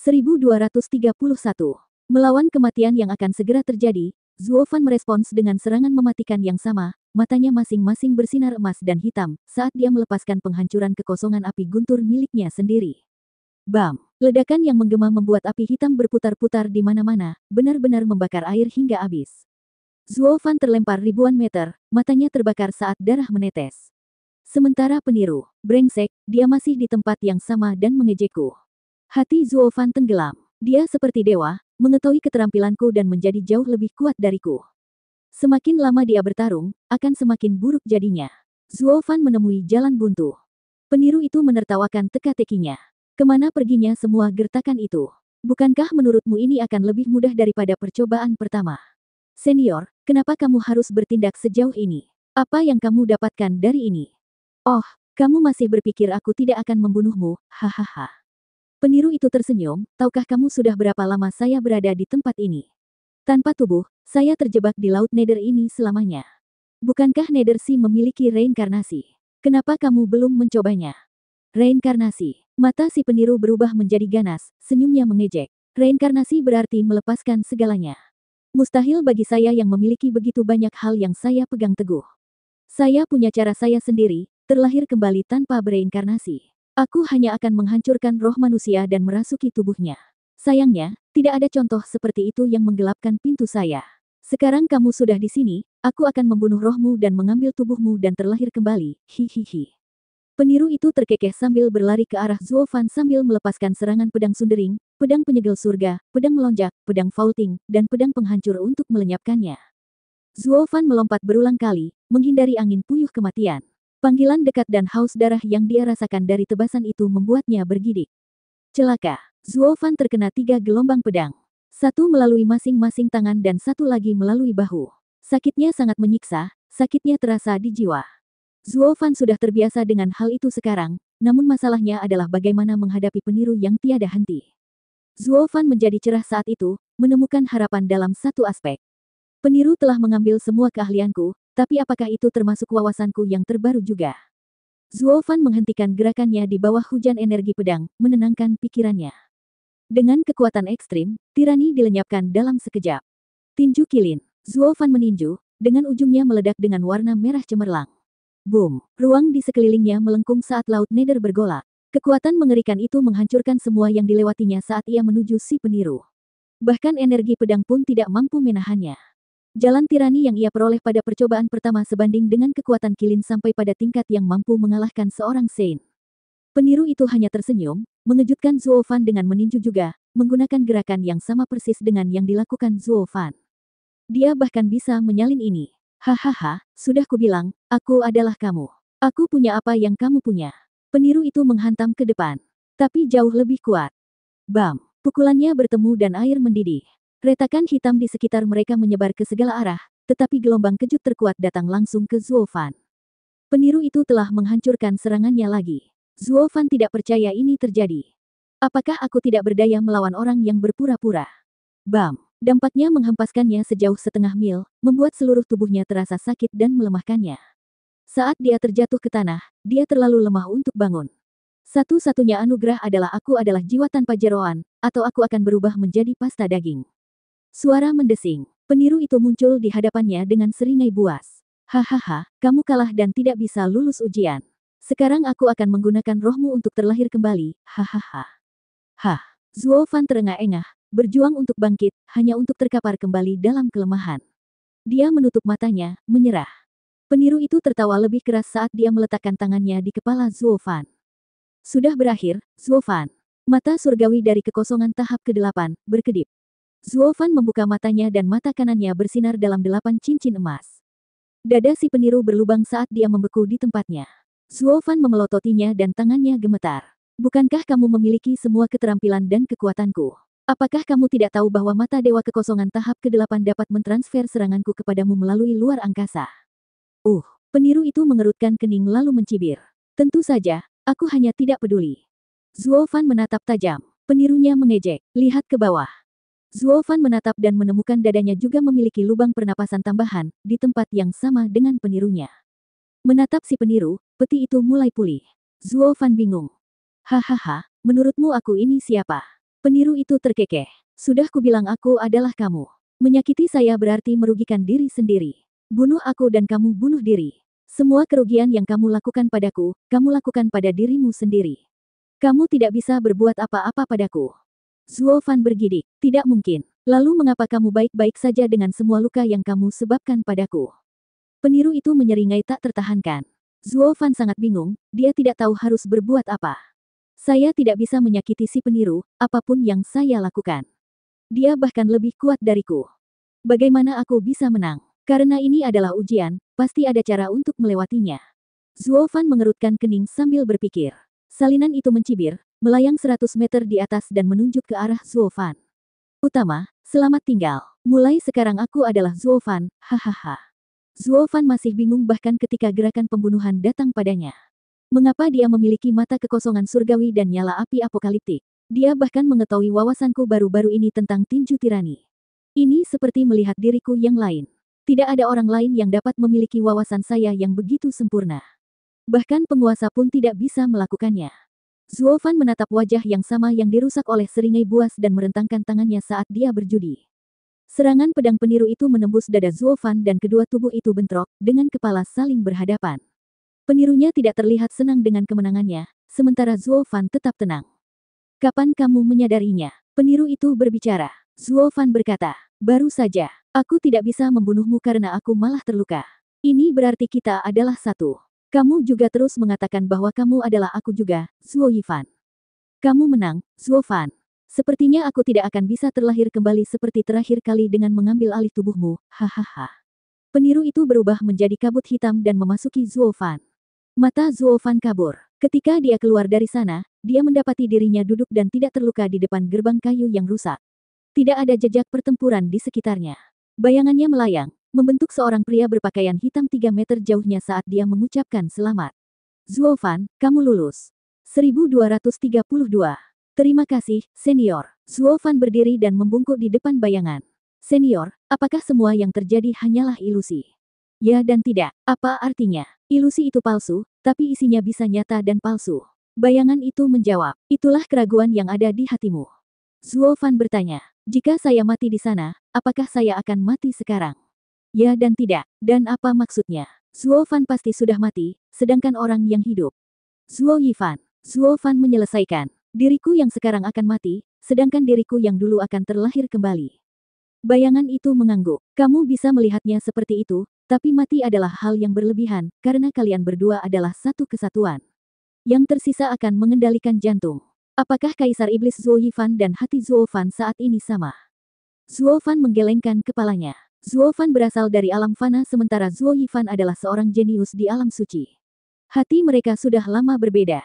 1231. Melawan kematian yang akan segera terjadi, Zuo Fan merespons dengan serangan mematikan yang sama, matanya masing-masing bersinar emas dan hitam, saat dia melepaskan penghancuran kekosongan api guntur miliknya sendiri. Bam! Ledakan yang menggema membuat api hitam berputar-putar di mana-mana, benar-benar membakar air hingga habis. Zuo Fan terlempar ribuan meter, matanya terbakar saat darah menetes. Sementara peniru, brengsek, dia masih di tempat yang sama dan mengejekku. Hati Zuo Fan tenggelam. Dia seperti dewa, mengetahui keterampilanku dan menjadi jauh lebih kuat dariku. Semakin lama dia bertarung, akan semakin buruk jadinya. Zuo Fan menemui jalan buntu. Peniru itu menertawakan teka-tekinya. Kemana perginya semua gertakan itu? Bukankah menurutmu ini akan lebih mudah daripada percobaan pertama? Senior, kenapa kamu harus bertindak sejauh ini? Apa yang kamu dapatkan dari ini? Oh, kamu masih berpikir aku tidak akan membunuhmu, hahaha. Peniru itu tersenyum, tahukah kamu sudah berapa lama saya berada di tempat ini? Tanpa tubuh, saya terjebak di Laut Nether ini selamanya. Bukankah Nether Sea memiliki reinkarnasi? Kenapa kamu belum mencobanya? Reinkarnasi. Mata si peniru berubah menjadi ganas, senyumnya mengejek. Reinkarnasi berarti melepaskan segalanya. Mustahil bagi saya yang memiliki begitu banyak hal yang saya pegang teguh. Saya punya cara saya sendiri, terlahir kembali tanpa bereinkarnasi. Aku hanya akan menghancurkan roh manusia dan merasuki tubuhnya. Sayangnya, tidak ada contoh seperti itu yang menggelapkan pintu saya. Sekarang kamu sudah di sini, aku akan membunuh rohmu dan mengambil tubuhmu dan terlahir kembali, hihihi. Peniru itu terkekeh sambil berlari ke arah Zuo Fan sambil melepaskan serangan pedang sundering, pedang penyegel surga, pedang melonjak, pedang vaulting, dan pedang penghancur untuk melenyapkannya. Zuo Fan melompat berulang kali, menghindari angin puyuh kematian. Panggilan dekat dan haus darah yang dia rasakan dari tebasan itu membuatnya bergidik. Celaka, Zuo Fan terkena 3 gelombang pedang. Satu melalui masing-masing tangan dan satu lagi melalui bahu. Sakitnya sangat menyiksa, sakitnya terasa di jiwa. Zuo Fan sudah terbiasa dengan hal itu sekarang, namun masalahnya adalah bagaimana menghadapi peniru yang tiada henti. Zuo Fan menjadi cerah saat itu, menemukan harapan dalam satu aspek. Peniru telah mengambil semua keahlianku, tapi apakah itu termasuk wawasanku yang terbaru juga? Zuo Fan menghentikan gerakannya di bawah hujan energi pedang, menenangkan pikirannya. Dengan kekuatan ekstrim, tirani dilenyapkan dalam sekejap. Tinju kilin. Zuo Fan meninju, dengan ujungnya meledak dengan warna merah cemerlang. Boom! Ruang di sekelilingnya melengkung saat Laut Nether bergolak. Kekuatan mengerikan itu menghancurkan semua yang dilewatinya saat ia menuju si peniru. Bahkan energi pedang pun tidak mampu menahannya. Jalan tirani yang ia peroleh pada percobaan pertama sebanding dengan kekuatan kilin sampai pada tingkat yang mampu mengalahkan seorang Saint. Peniru itu hanya tersenyum, mengejutkan Zuo Fan dengan meninju juga, menggunakan gerakan yang sama persis dengan yang dilakukan Zuo Fan. Dia bahkan bisa menyalin ini. Hahaha, sudah kubilang, aku adalah kamu. Aku punya apa yang kamu punya. Peniru itu menghantam ke depan. Tapi jauh lebih kuat. Bam! Pukulannya bertemu dan air mendidih. Retakan hitam di sekitar mereka menyebar ke segala arah, tetapi gelombang kejut terkuat datang langsung ke Zuo Fan. Peniru itu telah menghancurkan serangannya lagi. Zuo Fan tidak percaya ini terjadi. Apakah aku tidak berdaya melawan orang yang berpura-pura? Bam! Dampaknya menghempaskannya sejauh setengah mil, membuat seluruh tubuhnya terasa sakit dan melemahkannya. Saat dia terjatuh ke tanah, dia terlalu lemah untuk bangun. Satu-satunya anugerah adalah aku adalah jiwa tanpa jeroan, atau aku akan berubah menjadi pasta daging. Suara mendesing. Peniru itu muncul di hadapannya dengan seringai buas. Hahaha, kamu kalah dan tidak bisa lulus ujian. Sekarang aku akan menggunakan rohmu untuk terlahir kembali, hahaha. Hah, Zuo Fan terengah-engah, berjuang untuk bangkit, hanya untuk terkapar kembali dalam kelemahan. Dia menutup matanya, menyerah. Peniru itu tertawa lebih keras saat dia meletakkan tangannya di kepala Zuo Fan. Sudah berakhir, Zuo Fan. Mata surgawi dari kekosongan tahap ke-8, berkedip. Zuo Fan membuka matanya dan mata kanannya bersinar dalam 8 cincin emas. Dada si peniru berlubang saat dia membeku di tempatnya. Zuo Fan memelototinya dan tangannya gemetar. Bukankah kamu memiliki semua keterampilan dan kekuatanku? Apakah kamu tidak tahu bahwa mata dewa kekosongan tahap ke-8 dapat mentransfer seranganku kepadamu melalui luar angkasa? Peniru itu mengerutkan kening lalu mencibir. Tentu saja, aku hanya tidak peduli. Zuo Fan menatap tajam. Penirunya mengejek, lihat ke bawah. Zuo Fan menatap dan menemukan dadanya juga memiliki lubang pernapasan tambahan, di tempat yang sama dengan penirunya. Menatap si peniru, peti itu mulai pulih. Zuo Fan bingung. Hahaha, menurutmu aku ini siapa? Peniru itu terkekeh. Sudah kubilang aku adalah kamu. Menyakiti saya berarti merugikan diri sendiri. Bunuh aku dan kamu bunuh diri. Semua kerugian yang kamu lakukan padaku, kamu lakukan pada dirimu sendiri. Kamu tidak bisa berbuat apa-apa padaku. Zuo Fan bergidik. Tidak mungkin. Lalu mengapa kamu baik-baik saja dengan semua luka yang kamu sebabkan padaku? Peniru itu menyeringai tak tertahankan. Zuo Fan sangat bingung, dia tidak tahu harus berbuat apa. Saya tidak bisa menyakiti si peniru, apapun yang saya lakukan. Dia bahkan lebih kuat dariku. Bagaimana aku bisa menang? Karena ini adalah ujian, pasti ada cara untuk melewatinya. Zuo Fan mengerutkan kening sambil berpikir. Salinan itu mencibir, melayang 100 meter di atas dan menunjuk ke arah Zuo Fan. Utama, selamat tinggal. Mulai sekarang aku adalah Zuo Fan, hahaha. Zuo Fan masih bingung bahkan ketika gerakan pembunuhan datang padanya. Mengapa dia memiliki mata kekosongan surgawi dan nyala api apokaliptik? Dia bahkan mengetahui wawasanku baru-baru ini tentang tinju tirani. Ini seperti melihat diriku yang lain. Tidak ada orang lain yang dapat memiliki wawasan saya yang begitu sempurna. Bahkan penguasa pun tidak bisa melakukannya. Zuo Fan menatap wajah yang sama yang dirusak oleh seringai buas dan merentangkan tangannya saat dia berjudi. Serangan pedang peniru itu menembus dada Zuo Fan dan kedua tubuh itu bentrok, dengan kepala saling berhadapan. Penirunya tidak terlihat senang dengan kemenangannya, sementara Zuo Fan tetap tenang. Kapan kamu menyadarinya? Peniru itu berbicara. Zuo Fan berkata, baru saja, aku tidak bisa membunuhmu karena aku malah terluka. Ini berarti kita adalah satu. Kamu juga terus mengatakan bahwa kamu adalah aku juga, Zuo Yifan. Kamu menang, Zuo Fan. Sepertinya aku tidak akan bisa terlahir kembali seperti terakhir kali dengan mengambil alih tubuhmu, hahaha. Peniru itu berubah menjadi kabut hitam dan memasuki Zuo Fan. Mata Zuo Fan kabur. Ketika dia keluar dari sana, dia mendapati dirinya duduk dan tidak terluka di depan gerbang kayu yang rusak. Tidak ada jejak pertempuran di sekitarnya. Bayangannya melayang, membentuk seorang pria berpakaian hitam 3 meter jauhnya saat dia mengucapkan selamat. Zuo Fan, kamu lulus. 1232. Terima kasih, senior. Zuo Fan berdiri dan membungkuk di depan bayangan. Senior, apakah semua yang terjadi hanyalah ilusi? Ya dan tidak. Apa artinya? Ilusi itu palsu, tapi isinya bisa nyata dan palsu. Bayangan itu menjawab, itulah keraguan yang ada di hatimu. Zuo Fan bertanya, jika saya mati di sana, apakah saya akan mati sekarang? Ya dan tidak. Dan apa maksudnya? Zuo Fan pasti sudah mati, sedangkan orang yang hidup. Zuo Yifan. Zuo Fan menyelesaikan. Diriku yang sekarang akan mati, sedangkan diriku yang dulu akan terlahir kembali. Bayangan itu mengangguk. Kamu bisa melihatnya seperti itu, tapi mati adalah hal yang berlebihan, karena kalian berdua adalah satu kesatuan. Yang tersisa akan mengendalikan jantung. Apakah Kaisar Iblis Zuo Yifan dan hati Zuo Fan saat ini sama? Zuo Fan menggelengkan kepalanya. Zuo Fan berasal dari alam fana sementara Zuo Yifan adalah seorang jenius di alam suci. Hati mereka sudah lama berbeda.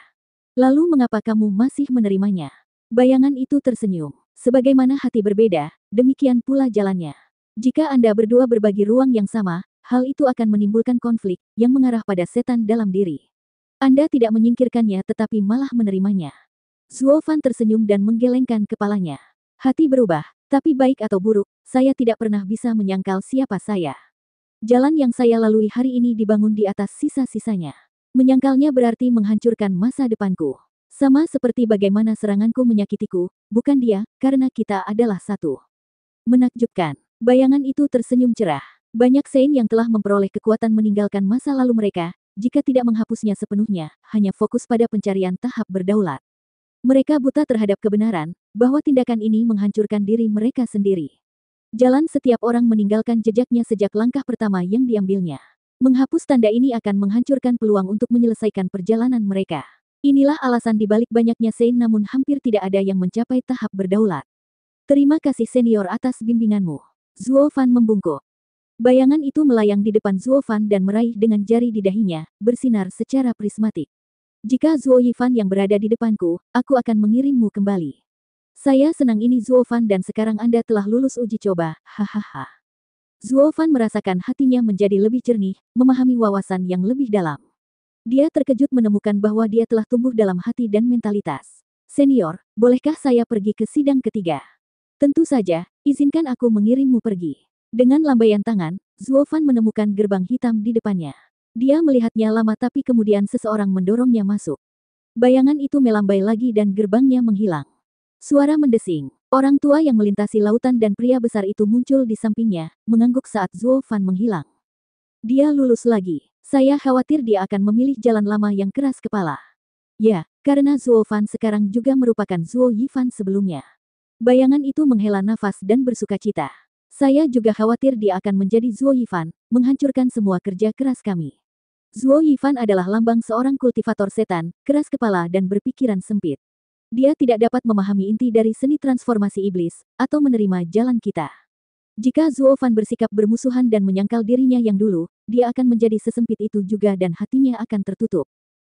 Lalu mengapa kamu masih menerimanya? Bayangan itu tersenyum. Sebagaimana hati berbeda, demikian pula jalannya. Jika Anda berdua berbagi ruang yang sama, hal itu akan menimbulkan konflik yang mengarah pada setan dalam diri. Anda tidak menyingkirkannya tetapi malah menerimanya. Zuo Fan tersenyum dan menggelengkan kepalanya. Hati berubah, tapi baik atau buruk, saya tidak pernah bisa menyangkal siapa saya. Jalan yang saya lalui hari ini dibangun di atas sisa-sisanya. Menyangkalnya berarti menghancurkan masa depanku. Sama seperti bagaimana seranganku menyakitiku, bukan dia, karena kita adalah satu. Menakjubkan. Bayangan itu tersenyum cerah. Banyak Saint yang telah memperoleh kekuatan meninggalkan masa lalu mereka, jika tidak menghapusnya sepenuhnya, hanya fokus pada pencarian tahap berdaulat. Mereka buta terhadap kebenaran, bahwa tindakan ini menghancurkan diri mereka sendiri. Jalan setiap orang meninggalkan jejaknya sejak langkah pertama yang diambilnya. Menghapus tanda ini akan menghancurkan peluang untuk menyelesaikan perjalanan mereka. Inilah alasan dibalik banyaknya Saint namun hampir tidak ada yang mencapai tahap berdaulat. Terima kasih senior atas bimbinganmu. Zuo Fan membungkuk. Bayangan itu melayang di depan Zuo Fan dan meraih dengan jari di dahinya, bersinar secara prismatik. Jika Zuo Yifan yang berada di depanku, aku akan mengirimmu kembali. Saya senang ini Zuo Fan dan sekarang Anda telah lulus uji coba, hahaha. Zuo Fan merasakan hatinya menjadi lebih jernih, memahami wawasan yang lebih dalam. Dia terkejut menemukan bahwa dia telah tumbuh dalam hati dan mentalitas. Senior, bolehkah saya pergi ke sidang ketiga? Tentu saja, izinkan aku mengirimmu pergi. Dengan lambaian tangan, Zuo Fan menemukan gerbang hitam di depannya. Dia melihatnya lama tapi kemudian seseorang mendorongnya masuk. Bayangan itu melambai lagi dan gerbangnya menghilang. Suara mendesing. Orang tua yang melintasi lautan dan pria besar itu muncul di sampingnya, mengangguk saat Zuo Fan menghilang. Dia lulus lagi. Saya khawatir dia akan memilih jalan lama yang keras kepala. Ya, karena Zuo Fan sekarang juga merupakan Zuo Yifan sebelumnya. Bayangan itu menghela nafas dan bersukacita. Saya juga khawatir dia akan menjadi Zuo Yifan, menghancurkan semua kerja keras kami. Zuo Yifan adalah lambang seorang kultivator setan, keras kepala dan berpikiran sempit. Dia tidak dapat memahami inti dari seni transformasi iblis, atau menerima jalan kita. Jika Zuo Fan bersikap bermusuhan dan menyangkal dirinya yang dulu, dia akan menjadi sesempit itu juga dan hatinya akan tertutup.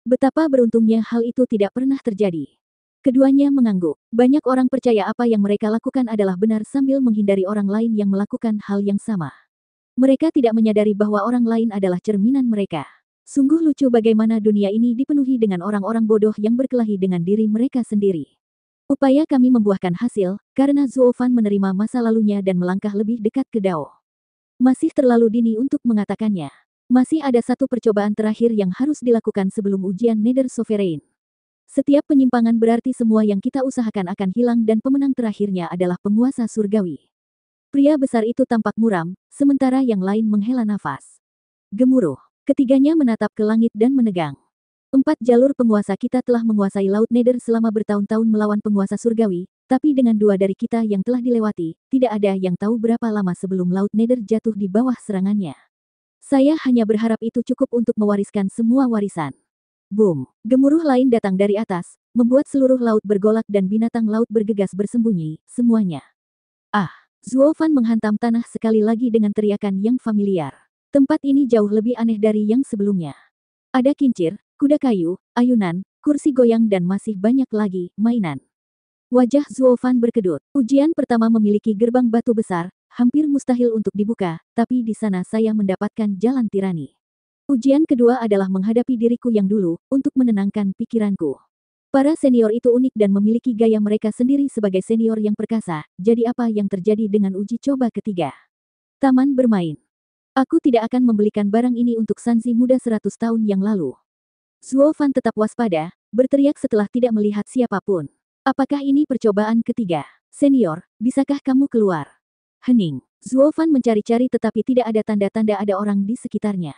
Betapa beruntungnya hal itu tidak pernah terjadi. Keduanya mengangguk. Banyak orang percaya apa yang mereka lakukan adalah benar sambil menghindari orang lain yang melakukan hal yang sama. Mereka tidak menyadari bahwa orang lain adalah cerminan mereka. Sungguh lucu bagaimana dunia ini dipenuhi dengan orang-orang bodoh yang berkelahi dengan diri mereka sendiri. Upaya kami membuahkan hasil, karena Zuo Fan menerima masa lalunya dan melangkah lebih dekat ke Dao. Masih terlalu dini untuk mengatakannya. Masih ada satu percobaan terakhir yang harus dilakukan sebelum ujian Nether Sovereign. Setiap penyimpangan berarti semua yang kita usahakan akan hilang dan pemenang terakhirnya adalah penguasa surgawi. Pria besar itu tampak muram, sementara yang lain menghela nafas. Gemuruh. Ketiganya menatap ke langit dan menegang. 4 jalur penguasa kita telah menguasai Laut Nether selama bertahun-tahun melawan penguasa surgawi, tapi dengan 2 dari kita yang telah dilewati, tidak ada yang tahu berapa lama sebelum Laut Nether jatuh di bawah serangannya. Saya hanya berharap itu cukup untuk mewariskan semua warisan. Boom! Gemuruh lain datang dari atas, membuat seluruh laut bergolak dan binatang laut bergegas bersembunyi, semuanya. Ah! Zuo Fan menghantam tanah sekali lagi dengan teriakan yang familiar. Tempat ini jauh lebih aneh dari yang sebelumnya. Ada kincir, kuda kayu, ayunan, kursi goyang dan masih banyak lagi mainan. Wajah Zuo Fan berkedut. Ujian pertama memiliki gerbang batu besar, hampir mustahil untuk dibuka, tapi di sana saya mendapatkan jalan tirani. Ujian kedua adalah menghadapi diriku yang dulu, untuk menenangkan pikiranku. Para senior itu unik dan memiliki gaya mereka sendiri sebagai senior yang perkasa, jadi apa yang terjadi dengan uji coba ketiga? Taman bermain. Aku tidak akan membelikan barang ini untuk Sanzi muda 100 tahun yang lalu. Zuo Fan tetap waspada, berteriak setelah tidak melihat siapapun. Apakah ini percobaan ketiga? Senior, bisakah kamu keluar? Hening. Zuo Fan mencari-cari tetapi tidak ada tanda-tanda ada orang di sekitarnya.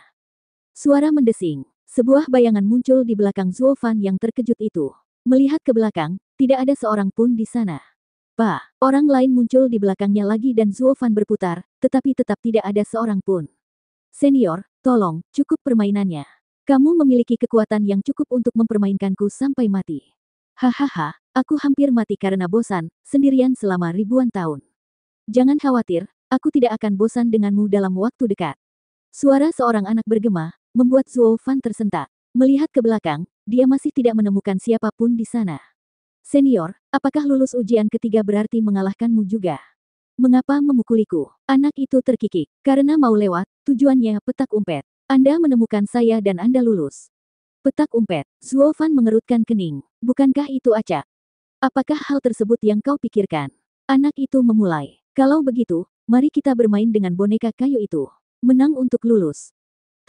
Suara mendesing. Sebuah bayangan muncul di belakang Zuo Fan yang terkejut itu. Melihat ke belakang, tidak ada seorang pun di sana. Orang lain muncul di belakangnya lagi dan Zuo Fan berputar, tetapi tetap tidak ada seorang pun. Senior, tolong, cukup permainannya. Kamu memiliki kekuatan yang cukup untuk mempermainkanku sampai mati. Hahaha, aku hampir mati karena bosan, sendirian selama ribuan tahun. Jangan khawatir, aku tidak akan bosan denganmu dalam waktu dekat. Suara seorang anak bergema, membuat Zuo Fan tersentak. Melihat ke belakang, dia masih tidak menemukan siapapun di sana. Senior, apakah lulus ujian ketiga berarti mengalahkanmu juga? Mengapa memukuliku? Anak itu terkikik. Karena mau lewat, tujuannya petak umpet. Anda menemukan saya dan Anda lulus. Petak umpet. Zuo Fan mengerutkan kening. Bukankah itu acak? Apakah hal tersebut yang kau pikirkan? Anak itu memulai. Kalau begitu, mari kita bermain dengan boneka kayu itu. Menang untuk lulus.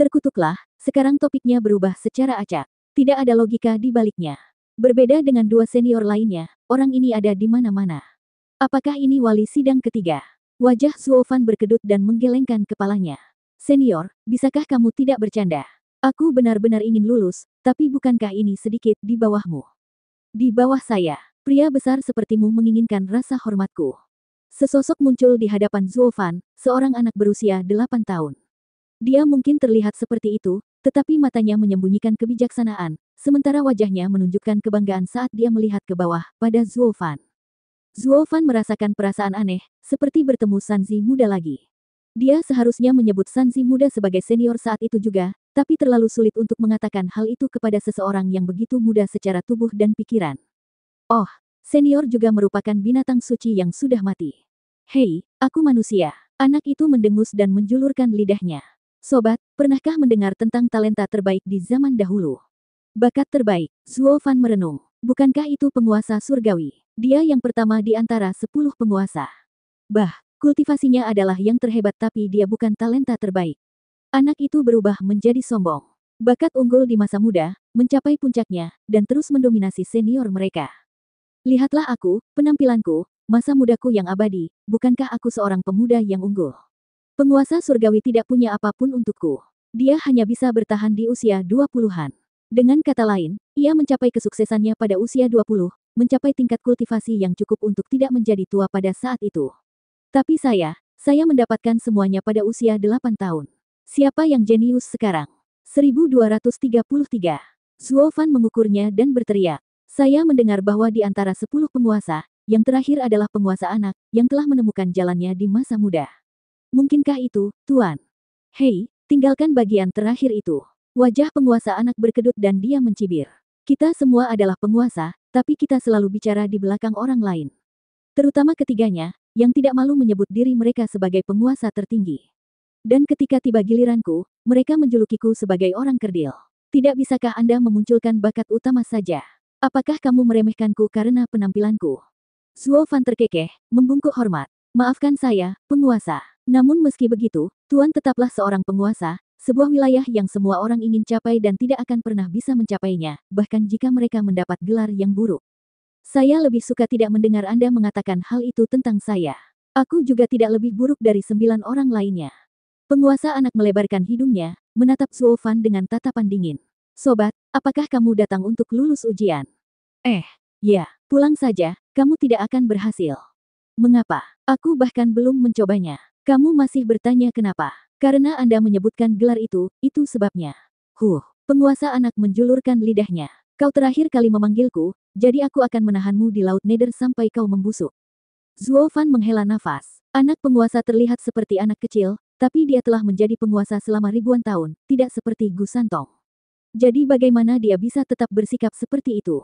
Terkutuklah, sekarang topiknya berubah secara acak. Tidak ada logika di baliknya. Berbeda dengan 2 senior lainnya, orang ini ada di mana-mana. Apakah ini wali sidang ketiga? Wajah Zuo Fan berkedut dan menggelengkan kepalanya. Senior, bisakah kamu tidak bercanda? Aku benar-benar ingin lulus, tapi bukankah ini sedikit di bawahmu? Di bawah saya, pria besar sepertimu menginginkan rasa hormatku. Sesosok muncul di hadapan Zuo Fan, seorang anak berusia 8 tahun. Dia mungkin terlihat seperti itu, tetapi matanya menyembunyikan kebijaksanaan, sementara wajahnya menunjukkan kebanggaan saat dia melihat ke bawah, pada Zuo Fan. Zuo Fan merasakan perasaan aneh, seperti bertemu Sanzi muda lagi. Dia seharusnya menyebut Sanzi muda sebagai senior saat itu juga, tapi terlalu sulit untuk mengatakan hal itu kepada seseorang yang begitu muda secara tubuh dan pikiran. Oh, senior juga merupakan binatang suci yang sudah mati. Hei, aku manusia. Anak itu mendengus dan menjulurkan lidahnya. Sobat, pernahkah mendengar tentang talenta terbaik di zaman dahulu? Bakat terbaik, Zuo Fan merenung. Bukankah itu penguasa surgawi? Dia yang pertama di antara 10 penguasa. Kultivasinya adalah yang terhebat tapi dia bukan talenta terbaik. Anak itu berubah menjadi sombong. Bakat unggul di masa muda, mencapai puncaknya, dan terus mendominasi senior mereka. Lihatlah aku, penampilanku, masa mudaku yang abadi, bukankah aku seorang pemuda yang unggul? Penguasa surgawi tidak punya apapun untukku. Dia hanya bisa bertahan di usia 20-an. Dengan kata lain, ia mencapai kesuksesannya pada usia 20, mencapai tingkat kultivasi yang cukup untuk tidak menjadi tua pada saat itu. Tapi saya mendapatkan semuanya pada usia 8 tahun. Siapa yang jenius sekarang? 1233. Zuo Fan mengukurnya dan berteriak. Saya mendengar bahwa di antara 10 penguasa, yang terakhir adalah penguasa anak, yang telah menemukan jalannya di masa muda. Mungkinkah itu, Tuan? Hei, tinggalkan bagian terakhir itu. Wajah penguasa anak berkedut dan dia mencibir. Kita semua adalah penguasa, tapi kita selalu bicara di belakang orang lain. Terutama ketiganya, yang tidak malu menyebut diri mereka sebagai penguasa tertinggi. Dan ketika tiba giliranku, mereka menjulukiku sebagai orang kerdil. Tidak bisakah Anda memunculkan bakat utama saja? Apakah kamu meremehkanku karena penampilanku? Zuo Fan terkekeh, membungkuk hormat. Maafkan saya, penguasa. Namun meski begitu, Tuan tetaplah seorang penguasa, sebuah wilayah yang semua orang ingin capai dan tidak akan pernah bisa mencapainya, bahkan jika mereka mendapat gelar yang buruk. Saya lebih suka tidak mendengar Anda mengatakan hal itu tentang saya. Aku juga tidak lebih buruk dari 9 orang lainnya. Penguasa anak melebarkan hidungnya, menatap Zuo Fan dengan tatapan dingin. Sobat, apakah kamu datang untuk lulus ujian? Ya, pulang saja, kamu tidak akan berhasil. Mengapa? Aku bahkan belum mencobanya. Kamu masih bertanya kenapa? Karena Anda menyebutkan gelar itu sebabnya. Penguasa anak menjulurkan lidahnya. Kau terakhir kali memanggilku, jadi aku akan menahanmu di Laut Nether sampai kau membusuk. Zuo Fan menghela nafas. Anak penguasa terlihat seperti anak kecil, tapi dia telah menjadi penguasa selama ribuan tahun, tidak seperti Gu Santong. Jadi bagaimana dia bisa tetap bersikap seperti itu?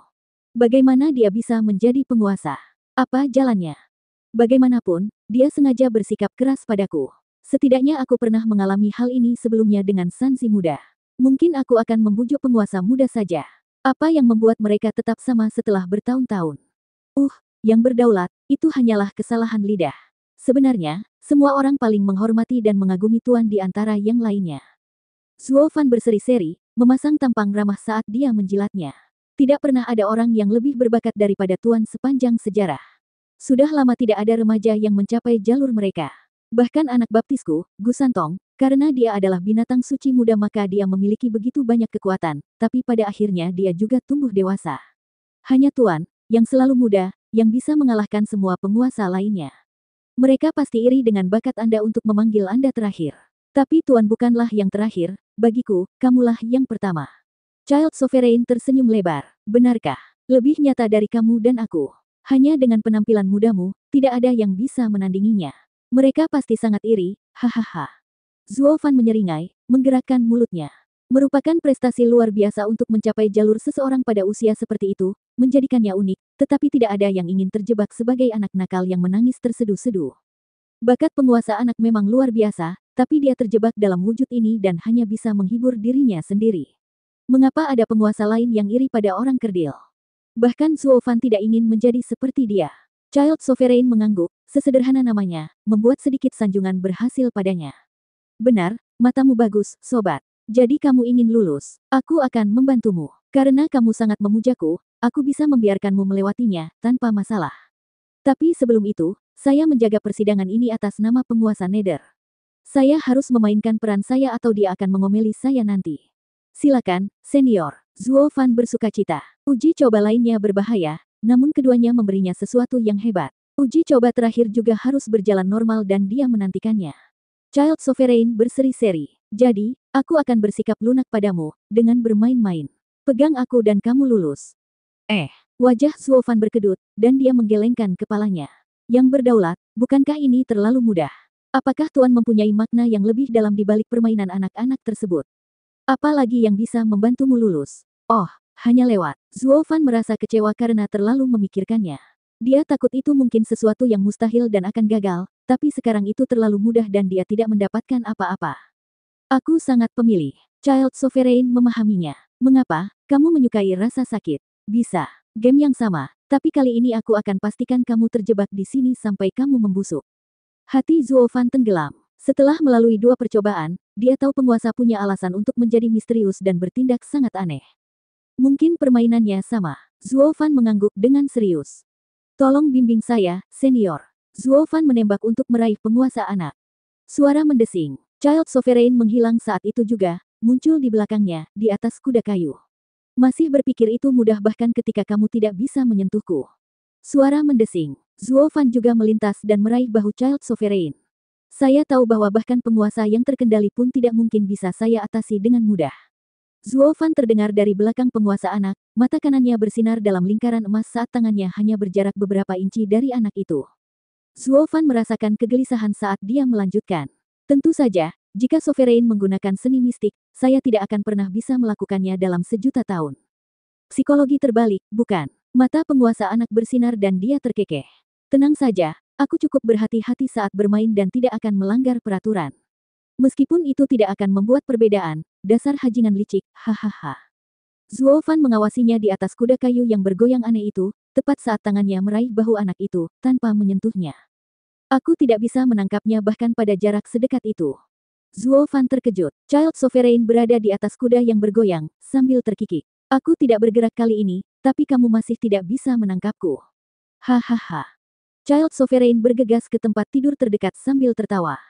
Bagaimana dia bisa menjadi penguasa? Apa jalannya? Bagaimanapun, dia sengaja bersikap keras padaku. Setidaknya aku pernah mengalami hal ini sebelumnya dengan Sanzi muda. Mungkin aku akan membujuk penguasa muda saja. Apa yang membuat mereka tetap sama setelah bertahun-tahun? Yang berdaulat, itu hanyalah kesalahan lidah. Sebenarnya, semua orang paling menghormati dan mengagumi Tuan di antara yang lainnya. Zuo Fan berseri-seri, memasang tampang ramah saat dia menjilatnya. Tidak pernah ada orang yang lebih berbakat daripada Tuan sepanjang sejarah. Sudah lama tidak ada remaja yang mencapai jalur mereka. Bahkan anak baptisku, Gu Santong, karena dia adalah binatang suci muda maka dia memiliki begitu banyak kekuatan, tapi pada akhirnya dia juga tumbuh dewasa. Hanya Tuan, yang selalu muda, yang bisa mengalahkan semua penguasa lainnya. Mereka pasti iri dengan bakat Anda untuk memanggil Anda terakhir. Tapi Tuan bukanlah yang terakhir, bagiku, kamulah yang pertama. Child Sovereign tersenyum lebar. Benarkah? Lebih nyata dari kamu dan aku. Hanya dengan penampilan mudamu, tidak ada yang bisa menandinginya. Mereka pasti sangat iri, hahaha. Zuo Fan menyeringai, menggerakkan mulutnya. Merupakan prestasi luar biasa untuk mencapai jalur seseorang pada usia seperti itu, menjadikannya unik, tetapi tidak ada yang ingin terjebak sebagai anak nakal yang menangis terseduh-seduh. Bakat penguasa anak memang luar biasa, tapi dia terjebak dalam wujud ini dan hanya bisa menghibur dirinya sendiri. Mengapa ada penguasa lain yang iri pada orang kerdil? Bahkan Zuo Fan tidak ingin menjadi seperti dia. Child Sovereign mengangguk, sesederhana namanya, membuat sedikit sanjungan berhasil padanya. Benar, matamu bagus, sobat. Jadi kamu ingin lulus. Aku akan membantumu. Karena kamu sangat memujaku, aku bisa membiarkanmu melewatinya, tanpa masalah. Tapi sebelum itu, saya menjaga persidangan ini atas nama penguasa Nether. Saya harus memainkan peran saya atau dia akan mengomeli saya nanti. Silakan, senior. Zuo Fan bersukacita. Uji coba lainnya berbahaya, namun keduanya memberinya sesuatu yang hebat. Uji coba terakhir juga harus berjalan normal dan dia menantikannya. Child Sovereign berseri-seri. Jadi, aku akan bersikap lunak padamu, dengan bermain-main. Pegang aku dan kamu lulus. Wajah Zuo Fan berkedut, dan dia menggelengkan kepalanya. Yang berdaulat, bukankah ini terlalu mudah? Apakah Tuan mempunyai makna yang lebih dalam di balik permainan anak-anak tersebut? Apalagi yang bisa membantumu lulus? Hanya lewat. Zuo Fan merasa kecewa karena terlalu memikirkannya. Dia takut itu mungkin sesuatu yang mustahil dan akan gagal, tapi sekarang itu terlalu mudah dan dia tidak mendapatkan apa-apa. Aku sangat pemilih. Child Sovereign memahaminya. Mengapa? Kamu menyukai rasa sakit. Bisa. Game yang sama, tapi kali ini aku akan pastikan kamu terjebak di sini sampai kamu membusuk. Hati Zuo Fan tenggelam. Setelah melalui 2 percobaan, dia tahu penguasa punya alasan untuk menjadi misterius dan bertindak sangat aneh. Mungkin permainannya sama. Zuo Fan mengangguk dengan serius. Tolong bimbing saya, senior. Zuo Fan menembak untuk meraih penguasa anak. Suara mendesing. Child Sovereign menghilang saat itu juga, muncul di belakangnya, di atas kuda kayu. Masih berpikir itu mudah bahkan ketika kamu tidak bisa menyentuhku. Suara mendesing. Zuo Fan juga melintas dan meraih bahu Child Sovereign. Saya tahu bahwa bahkan penguasa yang terkendali pun tidak mungkin bisa saya atasi dengan mudah. Zuo Fan terdengar dari belakang penguasa anak, mata kanannya bersinar dalam lingkaran emas saat tangannya hanya berjarak beberapa inci dari anak itu. Zuo Fan merasakan kegelisahan saat dia melanjutkan. Tentu saja, jika Sovereign menggunakan seni mistik, saya tidak akan pernah bisa melakukannya dalam sejuta tahun. Psikologi terbalik, bukan? Mata penguasa anak bersinar dan dia terkekeh. Tenang saja, aku cukup berhati-hati saat bermain dan tidak akan melanggar peraturan. Meskipun itu tidak akan membuat perbedaan, dasar hajingan licik, hahaha. Zuo Fan mengawasinya di atas kuda kayu yang bergoyang aneh itu, tepat saat tangannya meraih bahu anak itu, tanpa menyentuhnya. Aku tidak bisa menangkapnya bahkan pada jarak sedekat itu. Zuo Fan terkejut. Child Sovereign berada di atas kuda yang bergoyang, sambil terkikik. Aku tidak bergerak kali ini, tapi kamu masih tidak bisa menangkapku. Hahaha. Child Sovereign bergegas ke tempat tidur terdekat sambil tertawa.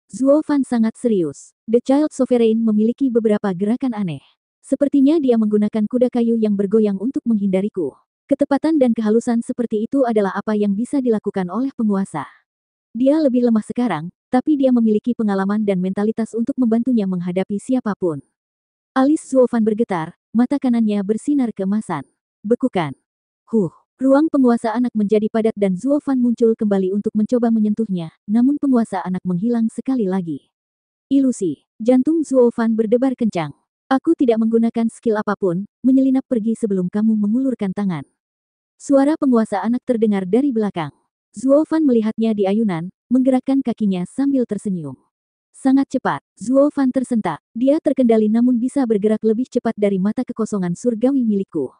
Zuo Fan sangat serius. The Child Sovereign memiliki beberapa gerakan aneh. Sepertinya dia menggunakan kuda kayu yang bergoyang untuk menghindariku. Ketepatan dan kehalusan seperti itu adalah apa yang bisa dilakukan oleh penguasa. Dia lebih lemah sekarang, tapi dia memiliki pengalaman dan mentalitas untuk membantunya menghadapi siapapun. Alis Zuo Fan bergetar, mata kanannya bersinar keemasan. Bekukan. Ruang penguasa anak menjadi padat dan Zuo Fan muncul kembali untuk mencoba menyentuhnya, namun penguasa anak menghilang sekali lagi. Ilusi. Jantung Zuo Fan berdebar kencang. Aku tidak menggunakan skill apapun, menyelinap pergi sebelum kamu mengulurkan tangan. Suara penguasa anak terdengar dari belakang. Zuo Fan melihatnya di ayunan, menggerakkan kakinya sambil tersenyum. Sangat cepat, Zuo Fan tersentak. Dia terkendali namun bisa bergerak lebih cepat dari mata kekosongan surgawi milikku.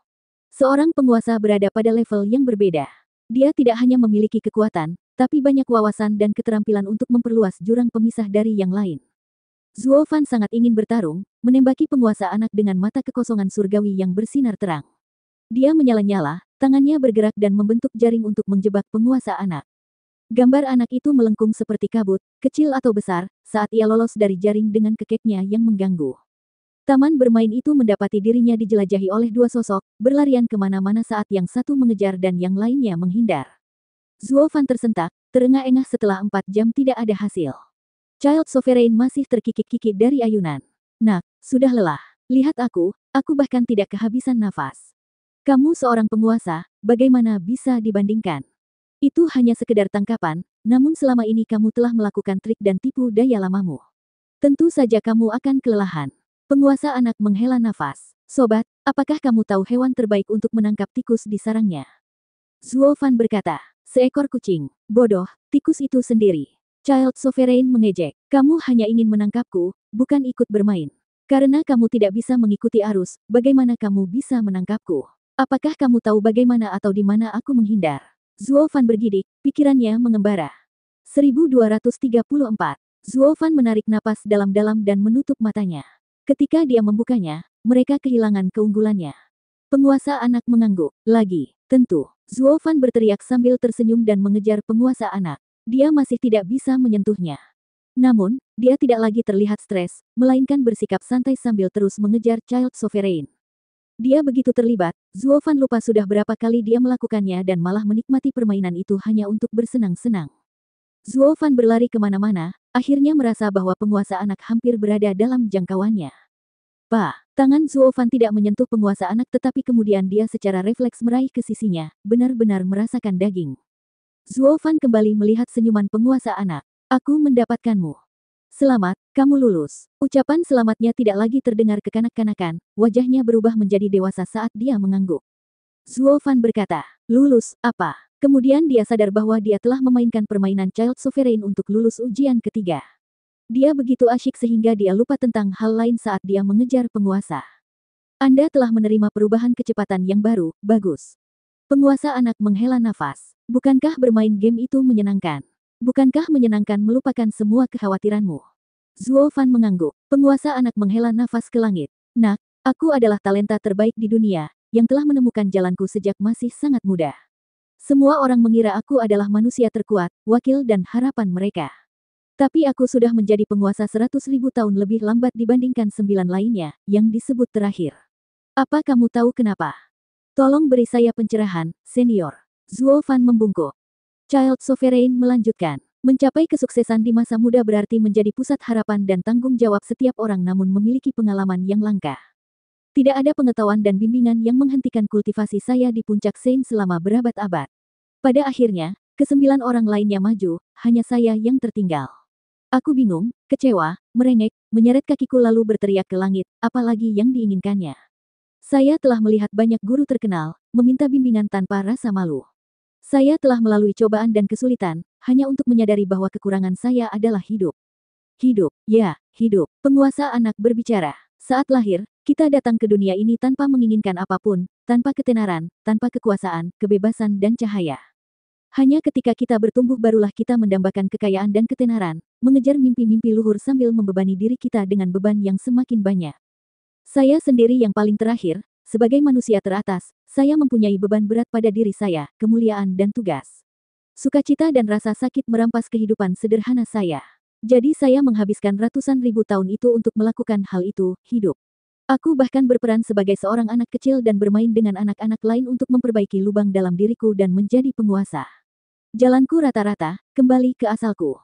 Seorang penguasa berada pada level yang berbeda. Dia tidak hanya memiliki kekuatan, tapi banyak wawasan dan keterampilan untuk memperluas jurang pemisah dari yang lain. Zuo Fan sangat ingin bertarung, menembaki penguasa anak dengan mata kekosongan surgawi yang bersinar terang. Dia menyala-nyala, tangannya bergerak dan membentuk jaring untuk menjebak penguasa anak. Gambar anak itu melengkung seperti kabut, kecil atau besar, saat ia lolos dari jaring dengan kekeknya yang mengganggu. Taman bermain itu mendapati dirinya dijelajahi oleh dua sosok, berlarian kemana-mana saat yang satu mengejar dan yang lainnya menghindar. Zuo Fan tersentak, terengah-engah setelah 4 jam tidak ada hasil. Child Sovereign masih terkikik-kikik dari ayunan. Nak, sudah lelah. Lihat aku bahkan tidak kehabisan nafas. Kamu seorang penguasa, bagaimana bisa dibandingkan? Itu hanya sekedar tangkapan, namun selama ini kamu telah melakukan trik dan tipu daya lamamu. Tentu saja kamu akan kelelahan. Penguasa anak menghela nafas. Sobat, apakah kamu tahu hewan terbaik untuk menangkap tikus di sarangnya? Zuo Fan berkata, seekor kucing. Bodoh, tikus itu sendiri. Child Sovereign mengejek. Kamu hanya ingin menangkapku, bukan ikut bermain. Karena kamu tidak bisa mengikuti arus, bagaimana kamu bisa menangkapku? Apakah kamu tahu bagaimana atau di mana aku menghindar? Zuo Fan bergidik, pikirannya mengembara. 1234. Zuo Fan menarik napas dalam-dalam dan menutup matanya. Ketika dia membukanya, mereka kehilangan keunggulannya. Penguasa anak mengangguk. Lagi, tentu. Zuo Fan berteriak sambil tersenyum dan mengejar penguasa anak. Dia masih tidak bisa menyentuhnya. Namun, dia tidak lagi terlihat stres, melainkan bersikap santai sambil terus mengejar Child Sovereign. Dia begitu terlibat, Zuo Fan lupa sudah berapa kali dia melakukannya dan malah menikmati permainan itu hanya untuk bersenang-senang. Zuo Fan berlari kemana-mana, akhirnya merasa bahwa penguasa anak hampir berada dalam jangkauannya. Tangan Zuo Fan tidak menyentuh penguasa anak tetapi kemudian dia secara refleks meraih ke sisinya, benar-benar merasakan daging. Zuo Fan kembali melihat senyuman penguasa anak. Aku mendapatkanmu. Selamat, kamu lulus. Ucapan selamatnya tidak lagi terdengar kekanak-kanakan, wajahnya berubah menjadi dewasa saat dia mengangguk. Zuo Fan berkata, lulus, apa? Kemudian dia sadar bahwa dia telah memainkan permainan Child Sovereign untuk lulus ujian ketiga. Dia begitu asyik sehingga dia lupa tentang hal lain saat dia mengejar penguasa. Anda telah menerima perubahan kecepatan yang baru, bagus. Penguasa anak menghela nafas. Bukankah bermain game itu menyenangkan? Bukankah menyenangkan melupakan semua kekhawatiranmu? Zuo Fan mengangguk. Penguasa anak menghela nafas ke langit. Nak, aku adalah talenta terbaik di dunia, yang telah menemukan jalanku sejak masih sangat muda. Semua orang mengira aku adalah manusia terkuat, wakil dan harapan mereka. Tapi aku sudah menjadi penguasa 100.000 tahun lebih lambat dibandingkan 9 lainnya, yang disebut terakhir. Apa kamu tahu kenapa? Tolong beri saya pencerahan, senior. Zuo Fan membungkuk. Child Sovereign melanjutkan. Mencapai kesuksesan di masa muda berarti menjadi pusat harapan dan tanggung jawab setiap orang namun memiliki pengalaman yang langka. Tidak ada pengetahuan dan bimbingan yang menghentikan kultivasi saya di puncak Sein selama berabad-abad. Pada akhirnya, ke-9 orang lainnya maju, hanya saya yang tertinggal. Aku bingung, kecewa, merengek, menyeret kakiku lalu berteriak ke langit, apalagi yang diinginkannya. Saya telah melihat banyak guru terkenal, meminta bimbingan tanpa rasa malu. Saya telah melalui cobaan dan kesulitan, hanya untuk menyadari bahwa kekurangan saya adalah hidup. Hidup, ya, hidup. Penguasa anak berbicara. Saat lahir, kita datang ke dunia ini tanpa menginginkan apapun, tanpa ketenaran, tanpa kekuasaan, kebebasan dan cahaya. Hanya ketika kita bertumbuh barulah kita mendambakan kekayaan dan ketenaran, mengejar mimpi-mimpi luhur sambil membebani diri kita dengan beban yang semakin banyak. Saya sendiri yang paling terakhir, sebagai manusia teratas, saya mempunyai beban berat pada diri saya, kemuliaan dan tugas. Sukacita dan rasa sakit merampas kehidupan sederhana saya. Jadi saya menghabiskan ratusan ribu tahun itu untuk melakukan hal itu, hidup. Aku bahkan berperan sebagai seorang anak kecil dan bermain dengan anak-anak lain untuk memperbaiki lubang dalam diriku dan menjadi penguasa. Jalanku rata-rata, kembali ke asalku.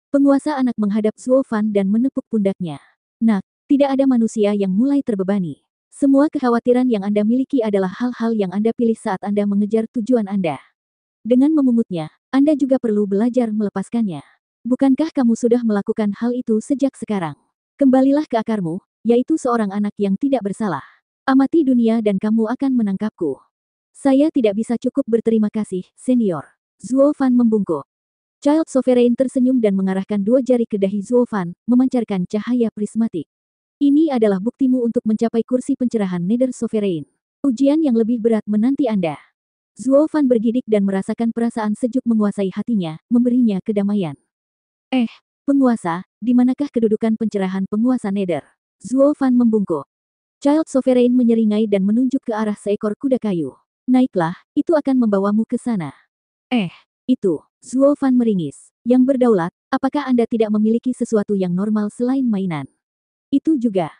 Penguasa anak menghadap Zuo Fan dan menepuk pundaknya. Nak, tidak ada manusia yang mulai terbebani. Semua kekhawatiran yang Anda miliki adalah hal-hal yang Anda pilih saat Anda mengejar tujuan Anda. Dengan memungutnya, Anda juga perlu belajar melepaskannya. Bukankah kamu sudah melakukan hal itu sejak sekarang? Kembalilah ke akarmu, yaitu seorang anak yang tidak bersalah. Amati dunia dan kamu akan menangkapku. Saya tidak bisa cukup berterima kasih, senior. Zuo Fan membungkuk. Child Sovereign tersenyum dan mengarahkan 2 jari ke dahi Zuo Fan, memancarkan cahaya prismatik. Ini adalah buktimu untuk mencapai kursi pencerahan Nether Sovereign. Ujian yang lebih berat menanti Anda. Zuo Fan bergidik dan merasakan perasaan sejuk menguasai hatinya, memberinya kedamaian. Penguasa, di manakah kedudukan pencerahan penguasa Nether? Zuo Fan membungkuk. Child Sovereign menyeringai dan menunjuk ke arah seekor kuda kayu. Naiklah, itu akan membawamu ke sana. Itu, Zuo Fan meringis. Yang berdaulat, apakah Anda tidak memiliki sesuatu yang normal selain mainan? Itu juga.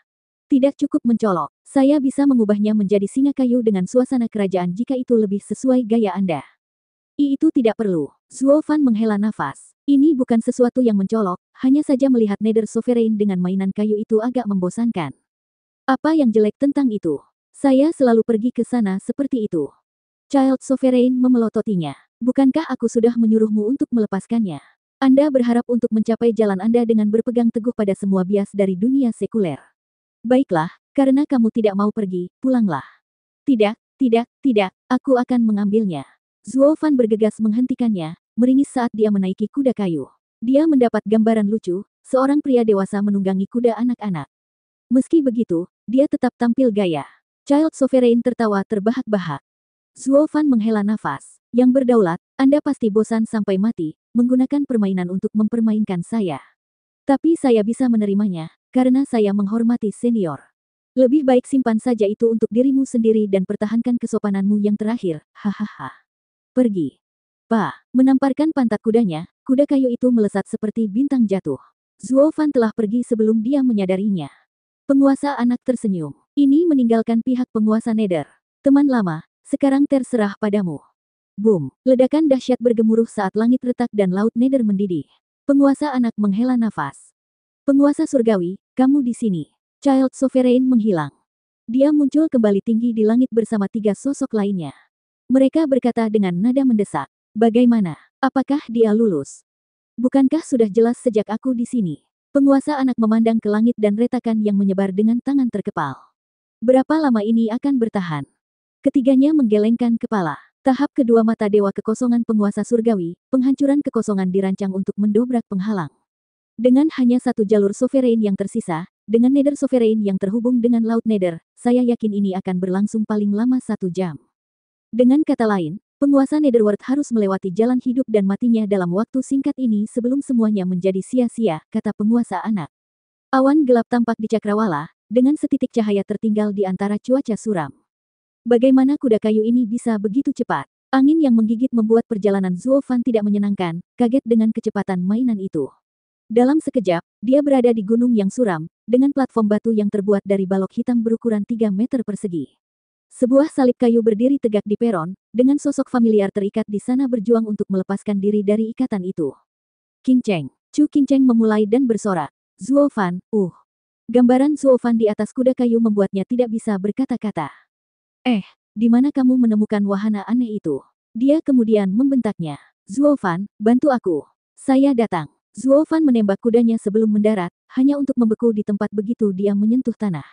Tidak cukup mencolok, saya bisa mengubahnya menjadi singa kayu dengan suasana kerajaan jika itu lebih sesuai gaya Anda. Itu tidak perlu. Zuo Fan menghela nafas. Ini bukan sesuatu yang mencolok, hanya saja melihat Nether Sovereign dengan mainan kayu itu agak membosankan. Apa yang jelek tentang itu? Saya selalu pergi ke sana seperti itu. Child Sovereign memelototinya. Bukankah aku sudah menyuruhmu untuk melepaskannya? Anda berharap untuk mencapai jalan Anda dengan berpegang teguh pada semua bias dari dunia sekuler. Baiklah, karena kamu tidak mau pergi, pulanglah. Tidak, aku akan mengambilnya. Zuo Fan bergegas menghentikannya, meringis saat dia menaiki kuda kayu. Dia mendapat gambaran lucu, seorang pria dewasa menunggangi kuda anak-anak. Meski begitu, dia tetap tampil gaya. Child Sovereign tertawa terbahak-bahak. Zuo Fan menghela nafas. Yang berdaulat, Anda pasti bosan sampai mati, menggunakan permainan untuk mempermainkan saya. Tapi saya bisa menerimanya, karena saya menghormati senior. Lebih baik simpan saja itu untuk dirimu sendiri dan pertahankan kesopananmu yang terakhir, hahaha. Pergi. Menamparkan pantat kudanya, kuda kayu itu melesat seperti bintang jatuh. Zuo Fan telah pergi sebelum dia menyadarinya. Penguasa anak tersenyum. Ini meninggalkan pihak penguasa Nether. Teman lama, sekarang terserah padamu. Boom! Ledakan dahsyat bergemuruh saat langit retak dan laut Nether mendidih. Penguasa anak menghela nafas. Penguasa surgawi, kamu di sini. Child Sovereign menghilang. Dia muncul kembali tinggi di langit bersama 3 sosok lainnya. Mereka berkata dengan nada mendesak. Bagaimana? Apakah dia lulus? Bukankah sudah jelas sejak aku di sini? Penguasa anak memandang ke langit dan retakan yang menyebar dengan tangan terkepal. Berapa lama ini akan bertahan? Ketiganya menggelengkan kepala. Tahap kedua mata dewa kekosongan penguasa surgawi, penghancuran kekosongan dirancang untuk mendobrak penghalang. Dengan hanya 1 jalur sovereign yang tersisa, dengan Nether Sovereign yang terhubung dengan Laut Nether, saya yakin ini akan berlangsung paling lama 1 jam. Dengan kata lain, penguasa Netherworld harus melewati jalan hidup dan matinya dalam waktu singkat ini sebelum semuanya menjadi sia-sia, kata penguasa anak. Awan gelap tampak di cakrawala, dengan setitik cahaya tertinggal di antara cuaca suram. Bagaimana kuda kayu ini bisa begitu cepat? Angin yang menggigit membuat perjalanan Zuofan tidak menyenangkan, kaget dengan kecepatan mainan itu. Dalam sekejap, dia berada di gunung yang suram, dengan platform batu yang terbuat dari balok hitam berukuran 3 meter persegi. Sebuah salib kayu berdiri tegak di peron, dengan sosok familiar terikat di sana berjuang untuk melepaskan diri dari ikatan itu. Qing Cheng. Chu Qing Cheng memulai dan bersorak. Zuofan, Gambaran Zuofan di atas kuda kayu membuatnya tidak bisa berkata-kata. Di mana kamu menemukan wahana aneh itu? Dia kemudian membentaknya. Zuofan, bantu aku. Saya datang. Zuofan menembak kudanya sebelum mendarat, hanya untuk membeku di tempat begitu dia menyentuh tanah.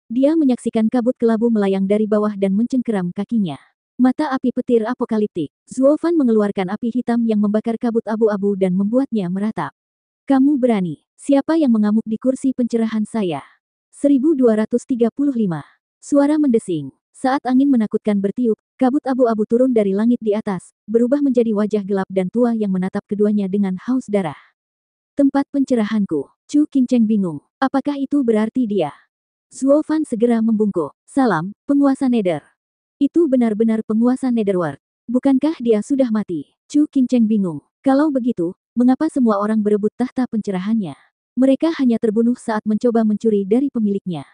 Dia menyaksikan kabut kelabu melayang dari bawah dan mencengkeram kakinya. Mata api petir apokaliptik. Zuofan mengeluarkan api hitam yang membakar kabut abu-abu dan membuatnya meratap. Kamu berani. Siapa yang mengamuk di kursi pencerahan saya? 1235. Suara mendesing. Saat angin menakutkan bertiup, kabut abu-abu turun dari langit di atas, berubah menjadi wajah gelap dan tua yang menatap keduanya dengan haus darah. Tempat pencerahanku. Chu Qing Cheng bingung. Apakah itu berarti dia? Zuofan segera membungkuk. Salam, penguasa Nether. Itu benar-benar penguasa Netherworld. Bukankah dia sudah mati? Chu Qing Cheng bingung. Kalau begitu, mengapa semua orang berebut tahta pencerahannya? Mereka hanya terbunuh saat mencoba mencuri dari pemiliknya.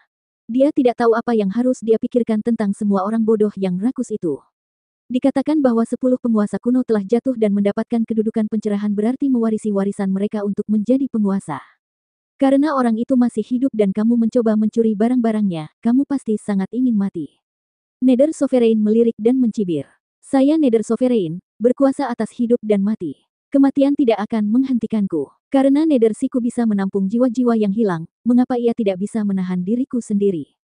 Dia tidak tahu apa yang harus dia pikirkan tentang semua orang bodoh yang rakus itu. Dikatakan bahwa 10 penguasa kuno telah jatuh dan mendapatkan kedudukan pencerahan berarti mewarisi warisan mereka untuk menjadi penguasa. Karena orang itu masih hidup dan kamu mencoba mencuri barang-barangnya, kamu pasti sangat ingin mati. Nether Sovereign melirik dan mencibir. Saya Nether Sovereign, berkuasa atas hidup dan mati. Kematian tidak akan menghentikanku. Karena Nether Siku bisa menampung jiwa-jiwa yang hilang, mengapa ia tidak bisa menahan diriku sendiri?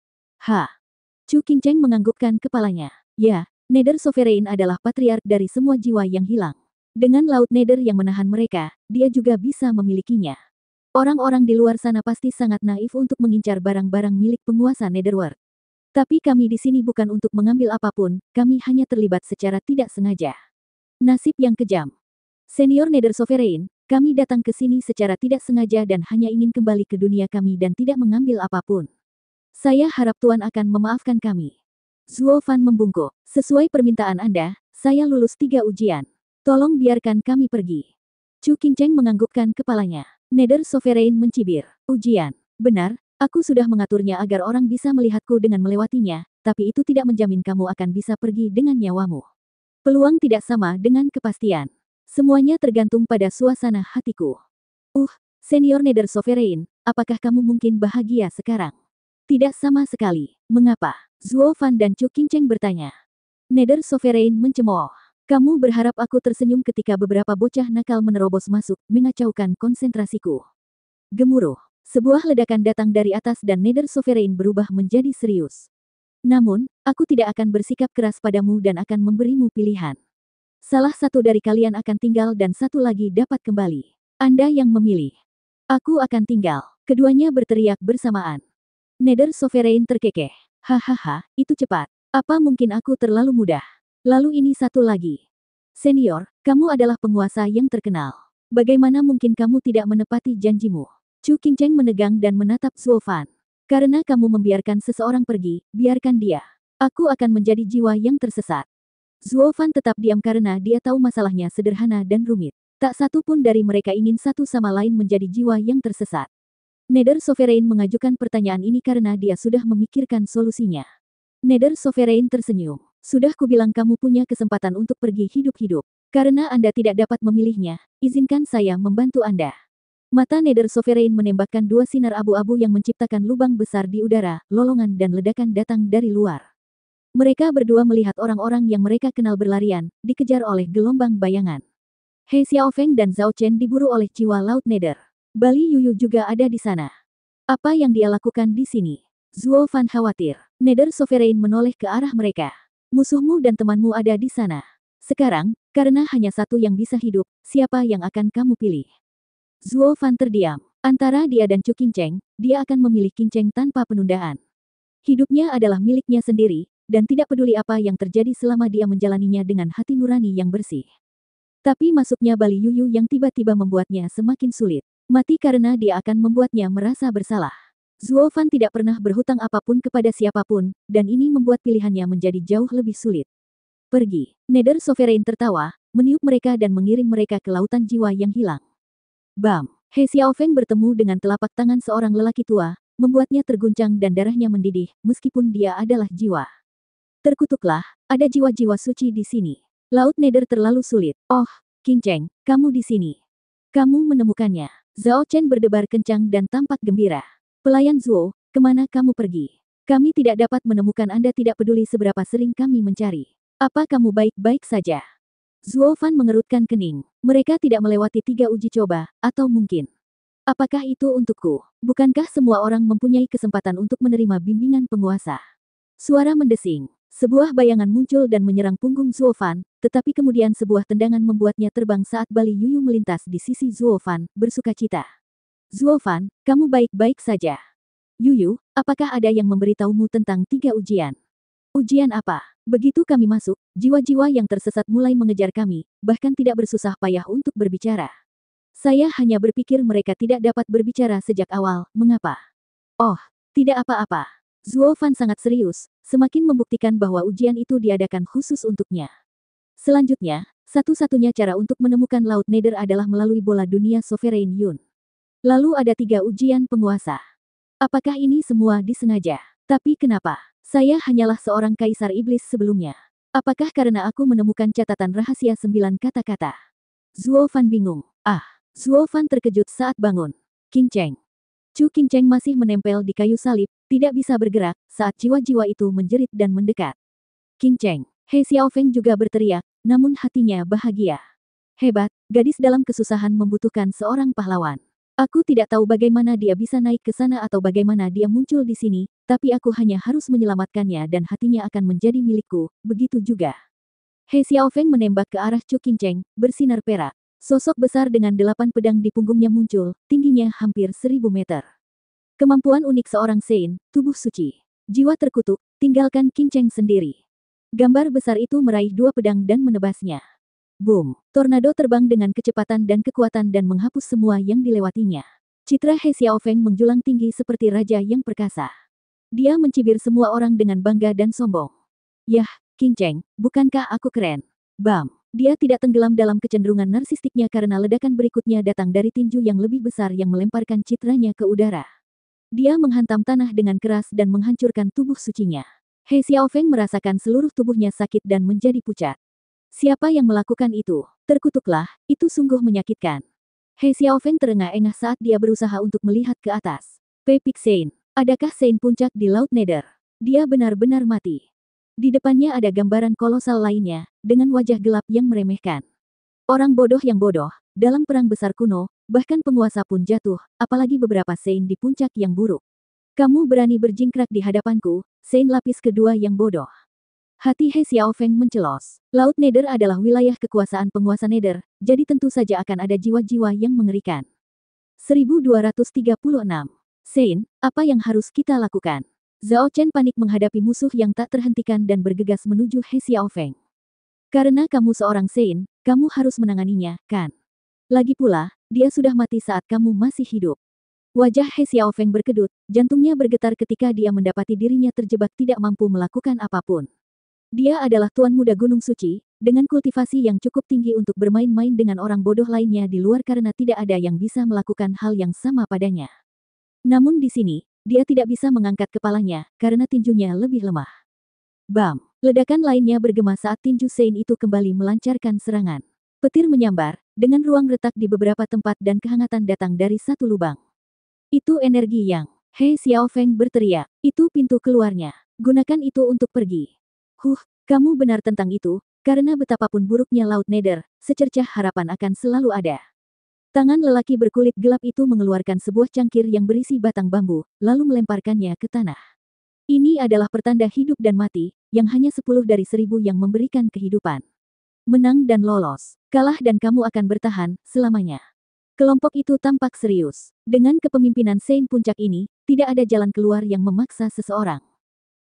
Chu Qing Cheng menganggukkan kepalanya. Ya, Nether Sovereign adalah patriark dari semua jiwa yang hilang. Dengan Laut Nether yang menahan mereka, dia juga bisa memilikinya. Orang-orang di luar sana pasti sangat naif untuk mengincar barang-barang milik penguasa Netherworld. Tapi kami di sini bukan untuk mengambil apapun, kami hanya terlibat secara tidak sengaja. Nasib yang kejam. Senior Nether Sovereign, kami datang ke sini secara tidak sengaja dan hanya ingin kembali ke dunia kami dan tidak mengambil apapun. Saya harap Tuan akan memaafkan kami. Zuofan membungkuk. Sesuai permintaan Anda, saya lulus 3 ujian. Tolong biarkan kami pergi. Chu Qing Cheng menganggukkan kepalanya. Nether Sovereign mencibir. Ujian. Benar, aku sudah mengaturnya agar orang bisa melihatku dengan melewatinya, tapi itu tidak menjamin kamu akan bisa pergi dengan nyawamu. Peluang tidak sama dengan kepastian. Semuanya tergantung pada suasana hatiku. Senior Nether Sovereign, apakah kamu mungkin bahagia sekarang? Tidak sama sekali. Mengapa? Zuofan dan Chu Qing Cheng bertanya. Nether Sovereign mencemooh. Kamu berharap aku tersenyum ketika beberapa bocah nakal menerobos masuk, mengacaukan konsentrasiku. Gemuruh. Sebuah ledakan datang dari atas dan Nether Sovereign berubah menjadi serius. Namun, aku tidak akan bersikap keras padamu dan akan memberimu pilihan. Salah satu dari kalian akan tinggal dan satu lagi dapat kembali. Anda yang memilih. Aku akan tinggal. Keduanya berteriak bersamaan. Nether Sovereign terkekeh. Hahaha, itu cepat. Apa mungkin aku terlalu mudah? Lalu ini satu lagi. Senior, kamu adalah penguasa yang terkenal. Bagaimana mungkin kamu tidak menepati janjimu? Chu Qing Cheng menegang dan menatap Zuofan. Karena kamu membiarkan seseorang pergi, biarkan dia. Aku akan menjadi jiwa yang tersesat. Zuofan tetap diam karena dia tahu masalahnya sederhana dan rumit. Tak satu pun dari mereka ingin satu sama lain menjadi jiwa yang tersesat. Nether Sovereign mengajukan pertanyaan ini karena dia sudah memikirkan solusinya. Nether Sovereign tersenyum. Sudah kubilang kamu punya kesempatan untuk pergi hidup-hidup. Karena Anda tidak dapat memilihnya, izinkan saya membantu Anda. Mata Nether Sovereign menembakkan 2 sinar abu-abu yang menciptakan lubang besar di udara, lolongan dan ledakan datang dari luar. Mereka berdua melihat orang-orang yang mereka kenal berlarian, dikejar oleh gelombang bayangan. He Xiaofeng dan Zhao Chen diburu oleh jiwa Laut Nether. Bali Yuyu juga ada di sana. Apa yang dia lakukan di sini? Zuofan khawatir. Nether Sovereign menoleh ke arah mereka. Musuhmu dan temanmu ada di sana. Sekarang, karena hanya satu yang bisa hidup, siapa yang akan kamu pilih? Zuofan terdiam. Antara dia dan Chu Qing Cheng, dia akan memilih Qing Cheng tanpa penundaan. Hidupnya adalah miliknya sendiri, dan tidak peduli apa yang terjadi selama dia menjalaninya dengan hati nurani yang bersih. Tapi masuknya Bali Yuyu yang tiba-tiba membuatnya semakin sulit. Mati karena dia akan membuatnya merasa bersalah. Zuofan tidak pernah berhutang apapun kepada siapapun, dan ini membuat pilihannya menjadi jauh lebih sulit. Pergi. Nether Sovereign tertawa, meniup mereka dan mengirim mereka ke lautan jiwa yang hilang. Bam! He Xiaofeng bertemu dengan telapak tangan seorang lelaki tua, membuatnya terguncang dan darahnya mendidih, meskipun dia adalah jiwa. Terkutuklah, ada jiwa-jiwa suci di sini. Laut Nether terlalu sulit. Oh, King Cheng, kamu di sini. Kamu menemukannya. Zhao Chen berdebar kencang dan tampak gembira. Pelayan Zuo, kemana kamu pergi? Kami tidak dapat menemukan Anda, tidak peduli seberapa sering kami mencari. Apa kamu baik-baik saja? Zuo Fan mengerutkan kening. Mereka tidak melewati 3 uji coba, atau mungkin. Apakah itu untukku? Bukankah semua orang mempunyai kesempatan untuk menerima bimbingan penguasa? Suara mendesing. Sebuah bayangan muncul dan menyerang punggung Zuo Fan, tetapi kemudian sebuah tendangan membuatnya terbang saat Bali Yuyu melintas di sisi Zuo Fan, bersukacita. Zuo Fan, kamu baik-baik saja. Yuyu, apakah ada yang memberitahumu tentang 3 ujian? Ujian apa? Begitu kami masuk, jiwa-jiwa yang tersesat mulai mengejar kami, bahkan tidak bersusah payah untuk berbicara. Saya hanya berpikir mereka tidak dapat berbicara sejak awal, mengapa? Oh, tidak apa-apa. Zuo Fan sangat serius, semakin membuktikan bahwa ujian itu diadakan khusus untuknya. Selanjutnya, satu-satunya cara untuk menemukan Laut Nether adalah melalui bola dunia Sovereign Yun. Lalu ada 3 ujian penguasa. Apakah ini semua disengaja? Tapi kenapa? Saya hanyalah seorang kaisar iblis sebelumnya. Apakah karena aku menemukan catatan rahasia 9 kata-kata? Zuo Fan bingung. Zuo Fan terkejut saat bangun. King Cheng. Chu King Cheng masih menempel di kayu salib, tidak bisa bergerak, saat jiwa-jiwa itu menjerit dan mendekat. King Cheng. He Xiaofeng juga berteriak, namun hatinya bahagia. Hebat, gadis dalam kesusahan membutuhkan seorang pahlawan. Aku tidak tahu bagaimana dia bisa naik ke sana atau bagaimana dia muncul di sini, tapi aku hanya harus menyelamatkannya dan hatinya akan menjadi milikku, begitu juga. He Xiaofeng menembak ke arah Chu King Cheng, bersinar perak. Sosok besar dengan 8 pedang di punggungnya muncul, tingginya hampir 1000 meter. Kemampuan unik seorang Sein, tubuh suci. Jiwa terkutuk, tinggalkan King Cheng sendiri. Gambar besar itu meraih 2 pedang dan menebasnya. Boom! Tornado terbang dengan kecepatan dan kekuatan dan menghapus semua yang dilewatinya. Citra He Xiaofeng menjulang tinggi seperti raja yang perkasa. Dia mencibir semua orang dengan bangga dan sombong. Yah, King Cheng, bukankah aku keren? Bam! Dia tidak tenggelam dalam kecenderungan narsistiknya karena ledakan berikutnya datang dari tinju yang lebih besar yang melemparkan citranya ke udara. Dia menghantam tanah dengan keras dan menghancurkan tubuh sucinya. He Xiaofeng merasakan seluruh tubuhnya sakit dan menjadi pucat. Siapa yang melakukan itu? Terkutuklah, itu sungguh menyakitkan. He Xiaofeng terengah-engah saat dia berusaha untuk melihat ke atas. Pepik Sein, adakah Sein puncak di Laut Nether? Dia benar-benar mati. Di depannya ada gambaran kolosal lainnya, dengan wajah gelap yang meremehkan. Orang bodoh yang bodoh, dalam perang besar kuno, bahkan penguasa pun jatuh, apalagi beberapa Sein di puncak yang buruk. Kamu berani berjingkrak di hadapanku, Sein lapis kedua yang bodoh. Hati He Xiaofeng mencelos. Laut Nether adalah wilayah kekuasaan penguasa Nether, jadi tentu saja akan ada jiwa-jiwa yang mengerikan. 1236. Sein, apa yang harus kita lakukan? Zhao Chen panik menghadapi musuh yang tak terhentikan dan bergegas menuju He Xiaofeng. Karena kamu seorang Sein, kamu harus menanganinya, kan? Lagi pula, dia sudah mati saat kamu masih hidup. Wajah He Xiaofeng berkedut, jantungnya bergetar ketika dia mendapati dirinya terjebak tidak mampu melakukan apapun. Dia adalah Tuan Muda Gunung Suci, dengan kultivasi yang cukup tinggi untuk bermain-main dengan orang bodoh lainnya di luar karena tidak ada yang bisa melakukan hal yang sama padanya. Namun di sini, dia tidak bisa mengangkat kepalanya, karena tinjunya lebih lemah. Bam! Ledakan lainnya bergema saat tinju Sein itu kembali melancarkan serangan. Petir menyambar, dengan ruang retak di beberapa tempat dan kehangatan datang dari satu lubang. Itu energi yang. He Xiaofeng berteriak, itu pintu keluarnya. Gunakan itu untuk pergi. Kamu benar tentang itu, karena betapapun buruknya Laut Nether, secercah harapan akan selalu ada. Tangan lelaki berkulit gelap itu mengeluarkan sebuah cangkir yang berisi batang bambu, lalu melemparkannya ke tanah. Ini adalah pertanda hidup dan mati, yang hanya 10 dari 1000 yang memberikan kehidupan. Menang dan lolos, kalah dan kamu akan bertahan, selamanya. Kelompok itu tampak serius. Dengan kepemimpinan Sein puncak ini, tidak ada jalan keluar yang memaksa seseorang.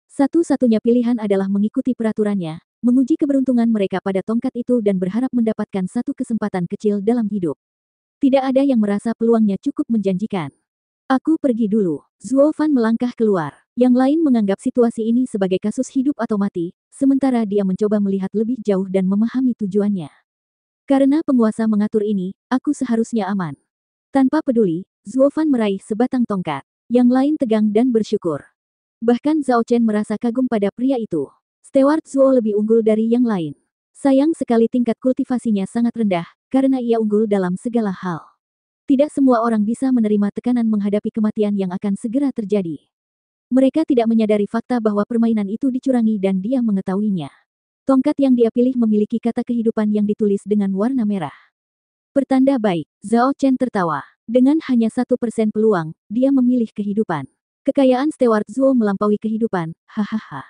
Satu-satunya pilihan adalah mengikuti peraturannya, menguji keberuntungan mereka pada tongkat itu dan berharap mendapatkan satu kesempatan kecil dalam hidup. Tidak ada yang merasa peluangnya cukup menjanjikan. Aku pergi dulu. Zuo Fan melangkah keluar. Yang lain menganggap situasi ini sebagai kasus hidup atau mati, sementara dia mencoba melihat lebih jauh dan memahami tujuannya. Karena penguasa mengatur ini, aku seharusnya aman. Tanpa peduli, Zuo Fan meraih sebatang tongkat. Yang lain tegang dan bersyukur. Bahkan Zhao Chen merasa kagum pada pria itu. Steward Zuo lebih unggul dari yang lain. Sayang sekali tingkat kultivasinya sangat rendah, karena ia unggul dalam segala hal. Tidak semua orang bisa menerima tekanan menghadapi kematian yang akan segera terjadi. Mereka tidak menyadari fakta bahwa permainan itu dicurangi dan dia mengetahuinya. Tongkat yang dia pilih memiliki kata kehidupan yang ditulis dengan warna merah. Pertanda baik, Zhao Chen tertawa. Dengan hanya 1% peluang, dia memilih kehidupan. Kekayaan Steward Zuo melampaui kehidupan, hahaha.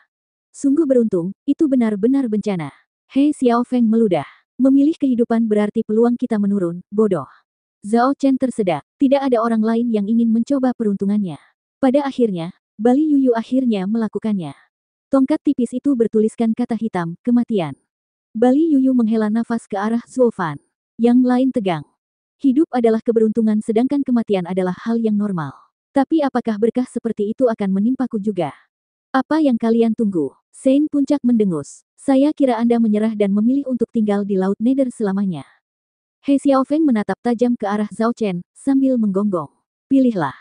Sungguh beruntung, itu benar-benar bencana. He Xiaofeng meludah. Memilih kehidupan berarti peluang kita menurun, bodoh. Zhao Chen tersedak, tidak ada orang lain yang ingin mencoba peruntungannya. Pada akhirnya, Bali Yuyu akhirnya melakukannya. Tongkat tipis itu bertuliskan kata hitam, kematian. Bali Yuyu menghela nafas ke arah Zuo Fan. Yang lain tegang. Hidup adalah keberuntungan sedangkan kematian adalah hal yang normal. Tapi apakah berkah seperti itu akan menimpaku juga? Apa yang kalian tunggu? Sein Puncak mendengus. Saya kira Anda menyerah dan memilih untuk tinggal di Laut Nether selamanya. He Xiaofeng menatap tajam ke arah Zhao Chen, sambil menggonggong. Pilihlah.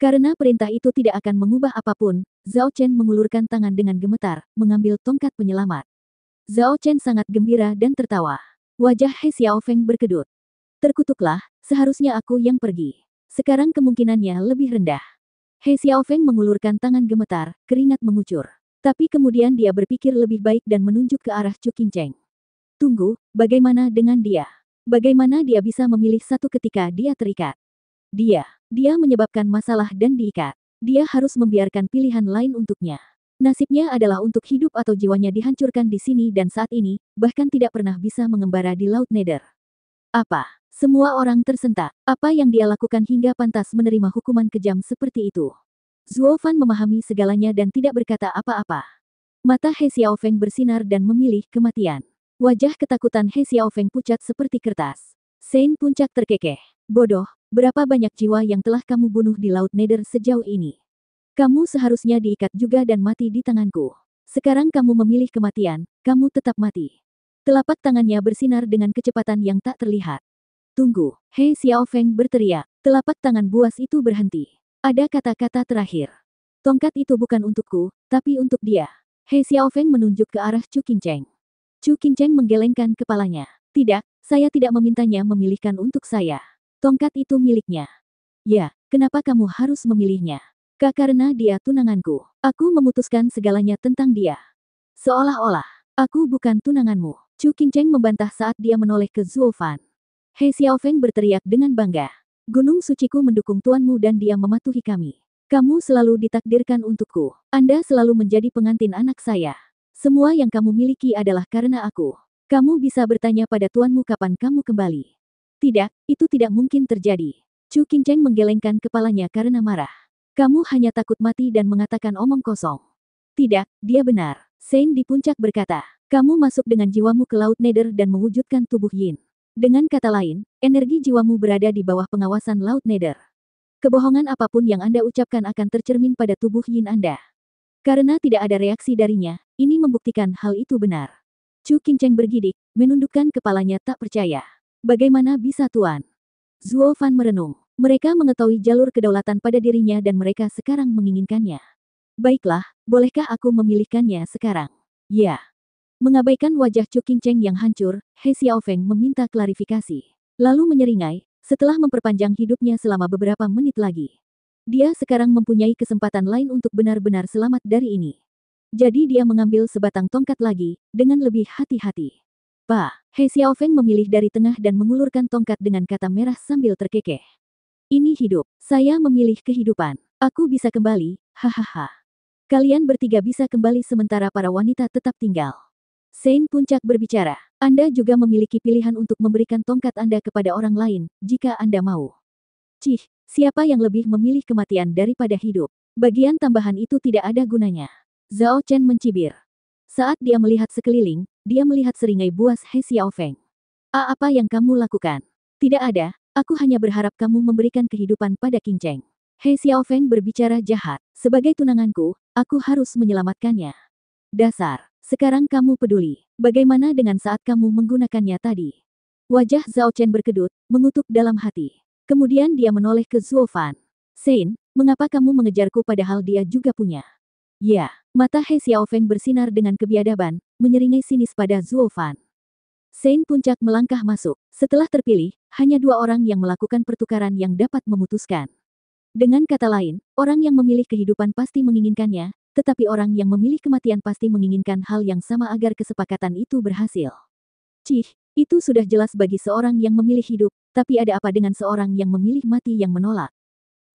Karena perintah itu tidak akan mengubah apapun, Zhao Chen mengulurkan tangan dengan gemetar, mengambil tongkat penyelamat. Zhao Chen sangat gembira dan tertawa. Wajah He Xiaofeng berkedut. Terkutuklah, seharusnya aku yang pergi. Sekarang kemungkinannya lebih rendah. He Xiaofeng mengulurkan tangan gemetar, keringat mengucur. Tapi kemudian dia berpikir lebih baik dan menunjuk ke arah Chu Qingcheng. Tunggu, bagaimana dengan dia? Bagaimana dia bisa memilih satu ketika dia terikat? Dia menyebabkan masalah dan diikat. Dia harus membiarkan pilihan lain untuknya. Nasibnya adalah untuk hidup atau jiwanya dihancurkan di sini dan saat ini, bahkan tidak pernah bisa mengembara di Laut Nether. Apa? Semua orang tersentak. Apa yang dia lakukan hingga pantas menerima hukuman kejam seperti itu? Zuo Fan memahami segalanya dan tidak berkata apa-apa. Mata He Xiaofeng bersinar dan memilih kematian. Wajah ketakutan He Xiaofeng pucat seperti kertas. Sein Puncak terkekeh. Bodoh, berapa banyak jiwa yang telah kamu bunuh di Laut Nether sejauh ini? Kamu seharusnya diikat juga dan mati di tanganku. Sekarang kamu memilih kematian, kamu tetap mati. Telapak tangannya bersinar dengan kecepatan yang tak terlihat. Tunggu, He Xiaofeng berteriak. Telapak tangan buas itu berhenti. Ada kata-kata terakhir. Tongkat itu bukan untukku, tapi untuk dia. He Xiaofeng menunjuk ke arah Chu Qingcheng. Chu Qingcheng menggelengkan kepalanya. Tidak, saya tidak memintanya memilihkan untuk saya. Tongkat itu miliknya. Ya, kenapa kamu harus memilihnya? Karena dia tunanganku. Aku memutuskan segalanya tentang dia. Seolah-olah, aku bukan tunanganmu. Chu Qingcheng membantah saat dia menoleh ke Zuo Fan. He Xiaofeng berteriak dengan bangga. Gunung suciku mendukung tuanmu dan dia mematuhi kami. Kamu selalu ditakdirkan untukku. Anda selalu menjadi pengantin anak saya. Semua yang kamu miliki adalah karena aku. Kamu bisa bertanya pada tuanmu kapan kamu kembali. Tidak, itu tidak mungkin terjadi. Chu Qingcheng menggelengkan kepalanya karena marah. Kamu hanya takut mati dan mengatakan omong kosong. Tidak, dia benar. Sein di puncak berkata, kamu masuk dengan jiwamu ke Laut Nether dan mewujudkan tubuh Yin. Dengan kata lain, energi jiwamu berada di bawah pengawasan Laut Nether. Kebohongan apapun yang Anda ucapkan akan tercermin pada tubuh Yin Anda. Karena tidak ada reaksi darinya, ini membuktikan hal itu benar. Chu Qingcheng bergidik, menundukkan kepalanya tak percaya. Bagaimana bisa tuan? Zuo Fan merenung. Mereka mengetahui jalur kedaulatan pada dirinya dan mereka sekarang menginginkannya. Baiklah, bolehkah aku memilihkannya sekarang? Ya. Mengabaikan wajah Chu Qingcheng yang hancur, He Xiaofeng meminta klarifikasi. Lalu menyeringai, setelah memperpanjang hidupnya selama beberapa menit lagi. Dia sekarang mempunyai kesempatan lain untuk benar-benar selamat dari ini. Jadi dia mengambil sebatang tongkat lagi, dengan lebih hati-hati. He Xiaofeng memilih dari tengah dan mengulurkan tongkat dengan kata merah sambil terkekeh. Ini hidup, saya memilih kehidupan. Aku bisa kembali, hahaha. Kalian bertiga bisa kembali sementara para wanita tetap tinggal. Sein Puncak berbicara, Anda juga memiliki pilihan untuk memberikan tongkat Anda kepada orang lain, jika Anda mau. Cih, siapa yang lebih memilih kematian daripada hidup? Bagian tambahan itu tidak ada gunanya. Zhao Chen mencibir. Saat dia melihat sekeliling, dia melihat seringai buas He Xiaofeng. Apa yang kamu lakukan? Tidak ada, aku hanya berharap kamu memberikan kehidupan pada Qingcheng. He Xiaofeng berbicara jahat. Sebagai tunanganku, aku harus menyelamatkannya. Dasar, sekarang kamu peduli. Bagaimana dengan saat kamu menggunakannya tadi? Wajah Zhao Chen berkedut, mengutuk dalam hati. Kemudian dia menoleh ke Zuo Fan. Sein, mengapa kamu mengejarku padahal dia juga punya? Ya, mata He Xiaofeng bersinar dengan kebiadaban, menyeringai sinis pada Zuo Fan. Sein Puncak melangkah masuk. Setelah terpilih, hanya 2 orang yang melakukan pertukaran yang dapat memutuskan. Dengan kata lain, orang yang memilih kehidupan pasti menginginkannya, tetapi orang yang memilih kematian pasti menginginkan hal yang sama agar kesepakatan itu berhasil. Cih, itu sudah jelas bagi seorang yang memilih hidup, tapi ada apa dengan seorang yang memilih mati yang menolak?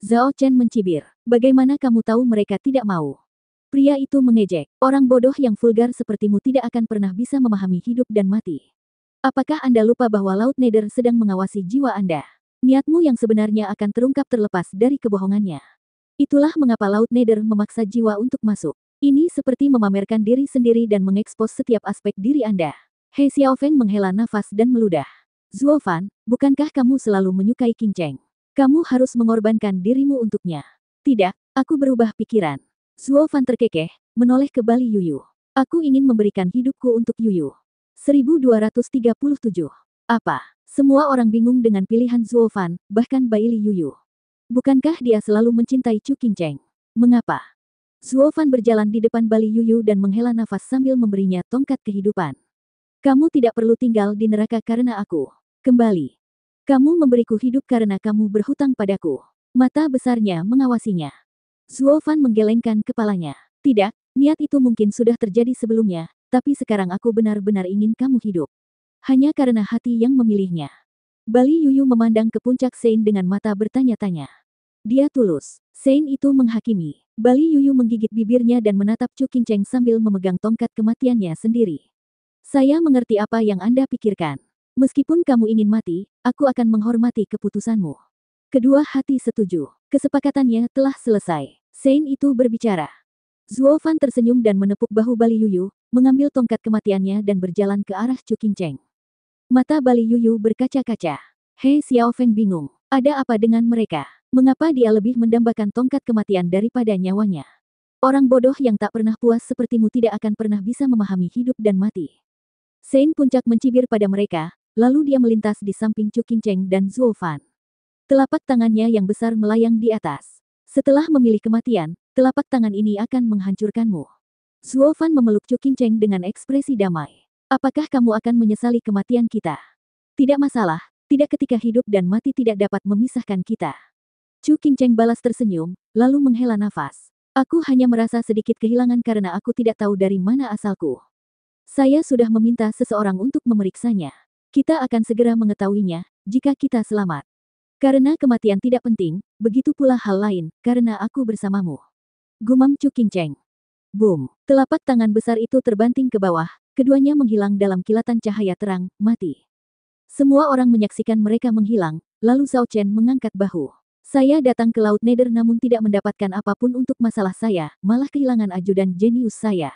Zhao Chen mencibir. Bagaimana kamu tahu mereka tidak mau? Pria itu mengejek. Orang bodoh yang vulgar sepertimu tidak akan pernah bisa memahami hidup dan mati. Apakah Anda lupa bahwa Laut Nether sedang mengawasi jiwa Anda? Niatmu yang sebenarnya akan terungkap terlepas dari kebohongannya. Itulah mengapa Laut Nether memaksa jiwa untuk masuk. Ini seperti memamerkan diri sendiri dan mengekspos setiap aspek diri Anda. He Xiaofeng menghela nafas dan meludah. Zuo Fan, bukankah kamu selalu menyukai Qing Cheng? Kamu harus mengorbankan dirimu untuknya. Tidak, aku berubah pikiran. Zuo Fan terkekeh, menoleh ke Bali Yuyu. Aku ingin memberikan hidupku untuk Yuyu. 1237. Apa? Semua orang bingung dengan pilihan Zuo Fan, bahkan Baili Yuyu. Bukankah dia selalu mencintai Chu Qingcheng? Mengapa? Zuo Fan berjalan di depan Bali Yuyu dan menghela nafas sambil memberinya tongkat kehidupan. Kamu tidak perlu tinggal di neraka karena aku. Kembali. Kamu memberiku hidup karena kamu berhutang padaku. Mata besarnya mengawasinya. Zuo Fan menggelengkan kepalanya. Tidak, niat itu mungkin sudah terjadi sebelumnya, tapi sekarang aku benar-benar ingin kamu hidup. Hanya karena hati yang memilihnya. Bali Yuyu memandang ke puncak Sein dengan mata bertanya-tanya. Dia tulus. Sein itu menghakimi. Bali Yuyu menggigit bibirnya dan menatap Chu Qingcheng sambil memegang tongkat kematiannya sendiri. Saya mengerti apa yang Anda pikirkan. Meskipun kamu ingin mati, aku akan menghormati keputusanmu. Kedua hati setuju. Kesepakatannya telah selesai. Sein itu berbicara. Zuo Fan tersenyum dan menepuk bahu Bali Yuyu, mengambil tongkat kematiannya dan berjalan ke arah Chu Qingcheng. Mata Bali Yuyu berkaca-kaca. He Xiaofeng bingung. Ada apa dengan mereka? Mengapa dia lebih mendambakan tongkat kematian daripada nyawanya? Orang bodoh yang tak pernah puas sepertimu tidak akan pernah bisa memahami hidup dan mati. Sein Puncak mencibir pada mereka, lalu dia melintas di samping Chu Qingcheng dan Zuo Fan. Telapak tangannya yang besar melayang di atas. Setelah memilih kematian, telapak tangan ini akan menghancurkanmu. Zuo Fan memeluk Chu Qingcheng dengan ekspresi damai. Apakah kamu akan menyesali kematian kita? Tidak masalah, tidak ketika hidup dan mati tidak dapat memisahkan kita. Chu Qingcheng balas tersenyum, lalu menghela nafas. Aku hanya merasa sedikit kehilangan karena aku tidak tahu dari mana asalku. Saya sudah meminta seseorang untuk memeriksanya. Kita akan segera mengetahuinya, jika kita selamat. Karena kematian tidak penting, begitu pula hal lain, karena aku bersamamu. Gumam Chu Qingcheng. Boom! Telapak tangan besar itu terbanting ke bawah, keduanya menghilang dalam kilatan cahaya terang, mati. Semua orang menyaksikan mereka menghilang, lalu Zhao Chen mengangkat bahu. Saya datang ke Laut Nether namun tidak mendapatkan apapun untuk masalah saya, malah kehilangan ajudan jenius saya.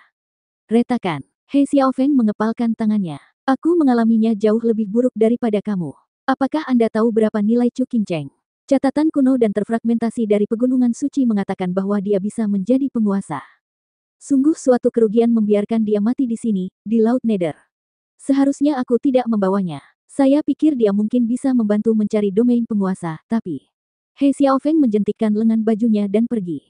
Retakan. He Xiaofeng mengepalkan tangannya. Aku mengalaminya jauh lebih buruk daripada kamu. Apakah Anda tahu berapa nilai Chu Qingcheng? Catatan kuno dan terfragmentasi dari Pegunungan Suci mengatakan bahwa dia bisa menjadi penguasa. Sungguh suatu kerugian membiarkan dia mati di sini, di Laut Nether. Seharusnya aku tidak membawanya. Saya pikir dia mungkin bisa membantu mencari domain penguasa, tapi... He Xiaofeng menjentikkan lengan bajunya dan pergi.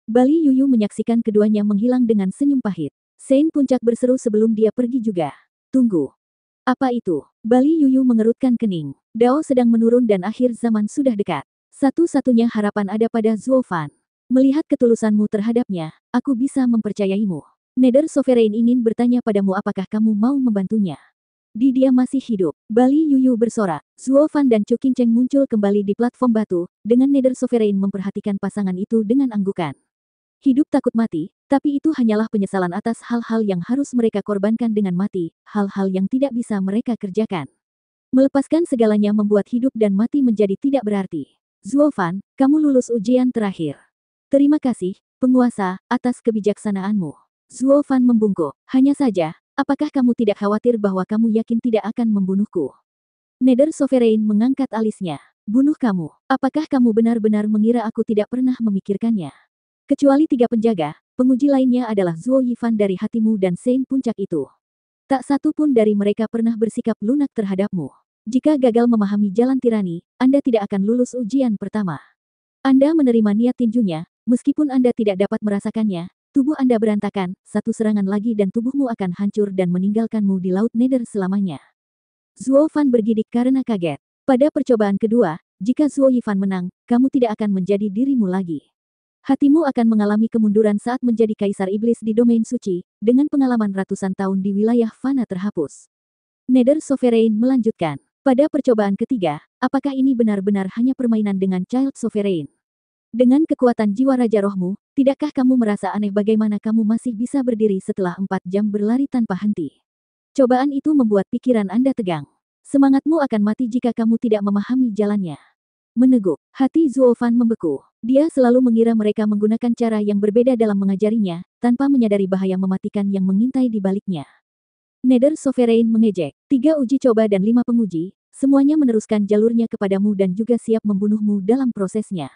Bali Yuyu menyaksikan keduanya menghilang dengan senyum pahit. Sein Puncak berseru sebelum dia pergi juga. Tunggu. Apa itu? Bali Yuyu mengerutkan kening. Dao sedang menurun dan akhir zaman sudah dekat. Satu-satunya harapan ada pada Zuo Fan. Melihat ketulusanmu terhadapnya, aku bisa mempercayaimu. Nether Sovereign ingin bertanya padamu apakah kamu mau membantunya. Dia masih hidup. Bali Yuyu bersorak. Zuo Fan dan Chu Qingcheng muncul kembali di platform batu, dengan Nether Sovereign memperhatikan pasangan itu dengan anggukan. Hidup takut mati, tapi itu hanyalah penyesalan atas hal-hal yang harus mereka korbankan dengan mati, hal-hal yang tidak bisa mereka kerjakan. Melepaskan segalanya membuat hidup dan mati menjadi tidak berarti. Zuo Fan, kamu lulus ujian terakhir. Terima kasih, penguasa, atas kebijaksanaanmu. Zuo Fan membungkuk. Hanya saja, apakah kamu tidak khawatir bahwa kamu yakin tidak akan membunuhku? Nether Sovereign mengangkat alisnya. Bunuh kamu. Apakah kamu benar-benar mengira aku tidak pernah memikirkannya? Kecuali 3 penjaga, penguji lainnya adalah Zuo Yifan dari hatimu dan Sein puncak itu. Tak satu pun dari mereka pernah bersikap lunak terhadapmu. Jika gagal memahami jalan tirani, Anda tidak akan lulus ujian pertama. Anda menerima niat tinjunya, meskipun Anda tidak dapat merasakannya, tubuh Anda berantakan, satu serangan lagi dan tubuhmu akan hancur dan meninggalkanmu di Laut Nether selamanya. Zuo Fan bergidik karena kaget. Pada percobaan kedua, jika Zuo Yifan menang, kamu tidak akan menjadi dirimu lagi. Hatimu akan mengalami kemunduran saat menjadi kaisar iblis di domain suci, dengan pengalaman ratusan tahun di wilayah fana terhapus. Nether Sovereign melanjutkan. Pada percobaan ketiga, apakah ini benar-benar hanya permainan dengan Child Sovereign? Dengan kekuatan jiwa Raja Rohmu, tidakkah kamu merasa aneh bagaimana kamu masih bisa berdiri setelah 4 jam berlari tanpa henti? Cobaan itu membuat pikiran Anda tegang. Semangatmu akan mati jika kamu tidak memahami jalannya. Meneguk, hati Zuo Fan membeku. Dia selalu mengira mereka menggunakan cara yang berbeda dalam mengajarinya, tanpa menyadari bahaya mematikan yang mengintai di baliknya. Nether Sovereign mengejek. 3 uji coba dan 5 penguji, semuanya meneruskan jalurnya kepadamu dan juga siap membunuhmu dalam prosesnya.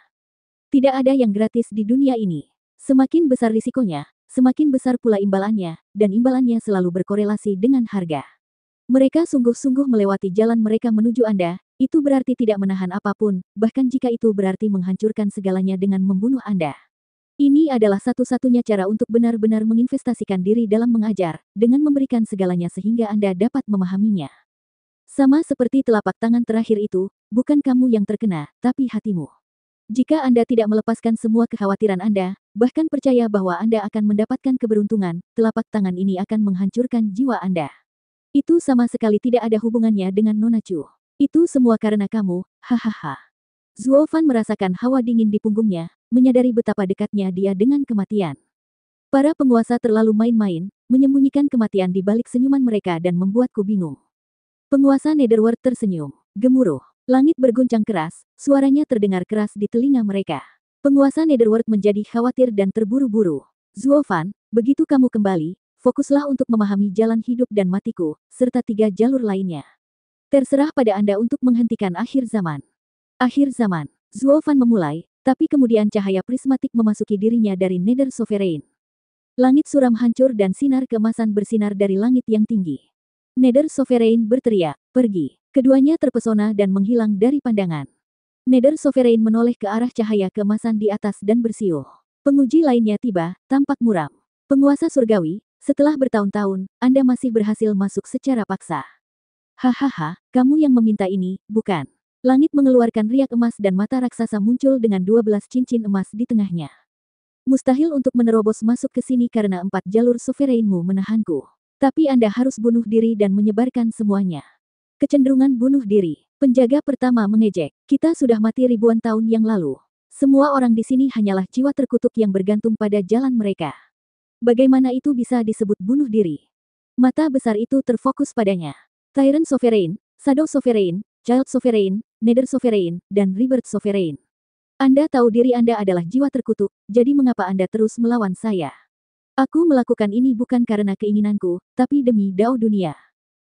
Tidak ada yang gratis di dunia ini. Semakin besar risikonya, semakin besar pula imbalannya, dan imbalannya selalu berkorelasi dengan harga. Mereka sungguh-sungguh melewati jalan mereka menuju Anda, itu berarti tidak menahan apapun, bahkan jika itu berarti menghancurkan segalanya dengan membunuh Anda. Ini adalah satu-satunya cara untuk benar-benar menginvestasikan diri dalam mengajar, dengan memberikan segalanya sehingga Anda dapat memahaminya. Sama seperti telapak tangan terakhir itu, bukan kamu yang terkena, tapi hatimu. Jika Anda tidak melepaskan semua kekhawatiran Anda, bahkan percaya bahwa Anda akan mendapatkan keberuntungan, telapak tangan ini akan menghancurkan jiwa Anda. Itu sama sekali tidak ada hubungannya dengan Nona Chu. Itu semua karena kamu, hahaha. Zuo Fan merasakan hawa dingin di punggungnya, menyadari betapa dekatnya dia dengan kematian. Para penguasa terlalu main-main, menyembunyikan kematian di balik senyuman mereka dan membuatku bingung. Penguasa Netherworld tersenyum, gemuruh. Langit berguncang keras, suaranya terdengar keras di telinga mereka. Penguasa Netherworld menjadi khawatir dan terburu-buru. Zuo Fan, begitu kamu kembali, fokuslah untuk memahami jalan hidup dan matiku, serta 3 jalur lainnya. Terserah pada Anda untuk menghentikan akhir zaman. Akhir zaman. Zuo Fan memulai, tapi kemudian cahaya prismatik memasuki dirinya dari Nether Sovereign. Langit suram hancur dan sinar keemasan bersinar dari langit yang tinggi. Nether Sovereign berteriak, pergi. Keduanya terpesona dan menghilang dari pandangan. Nether Sovereign menoleh ke arah cahaya keemasan di atas dan bersiul. Penguji lainnya tiba, tampak muram. Penguasa surgawi, setelah bertahun-tahun, Anda masih berhasil masuk secara paksa. Hahaha, kamu yang meminta ini, bukan? Langit mengeluarkan riak emas dan mata raksasa muncul dengan 12 cincin emas di tengahnya. Mustahil untuk menerobos masuk ke sini karena 4 jalur sovereignmu menahanku. Tapi Anda harus bunuh diri dan menyebarkan semuanya. Kecenderungan bunuh diri. Penjaga pertama mengejek. Kita sudah mati ribuan tahun yang lalu. Semua orang di sini hanyalah jiwa terkutuk yang bergantung pada jalan mereka. Bagaimana itu bisa disebut bunuh diri? Mata besar itu terfokus padanya. Tyrant Sovereign, Shadow Sovereign, Child Sovereign, Nether Sovereign, dan Rebirth Sovereign. Anda tahu diri Anda adalah jiwa terkutuk, jadi mengapa Anda terus melawan saya? Aku melakukan ini bukan karena keinginanku, tapi demi Dao dunia.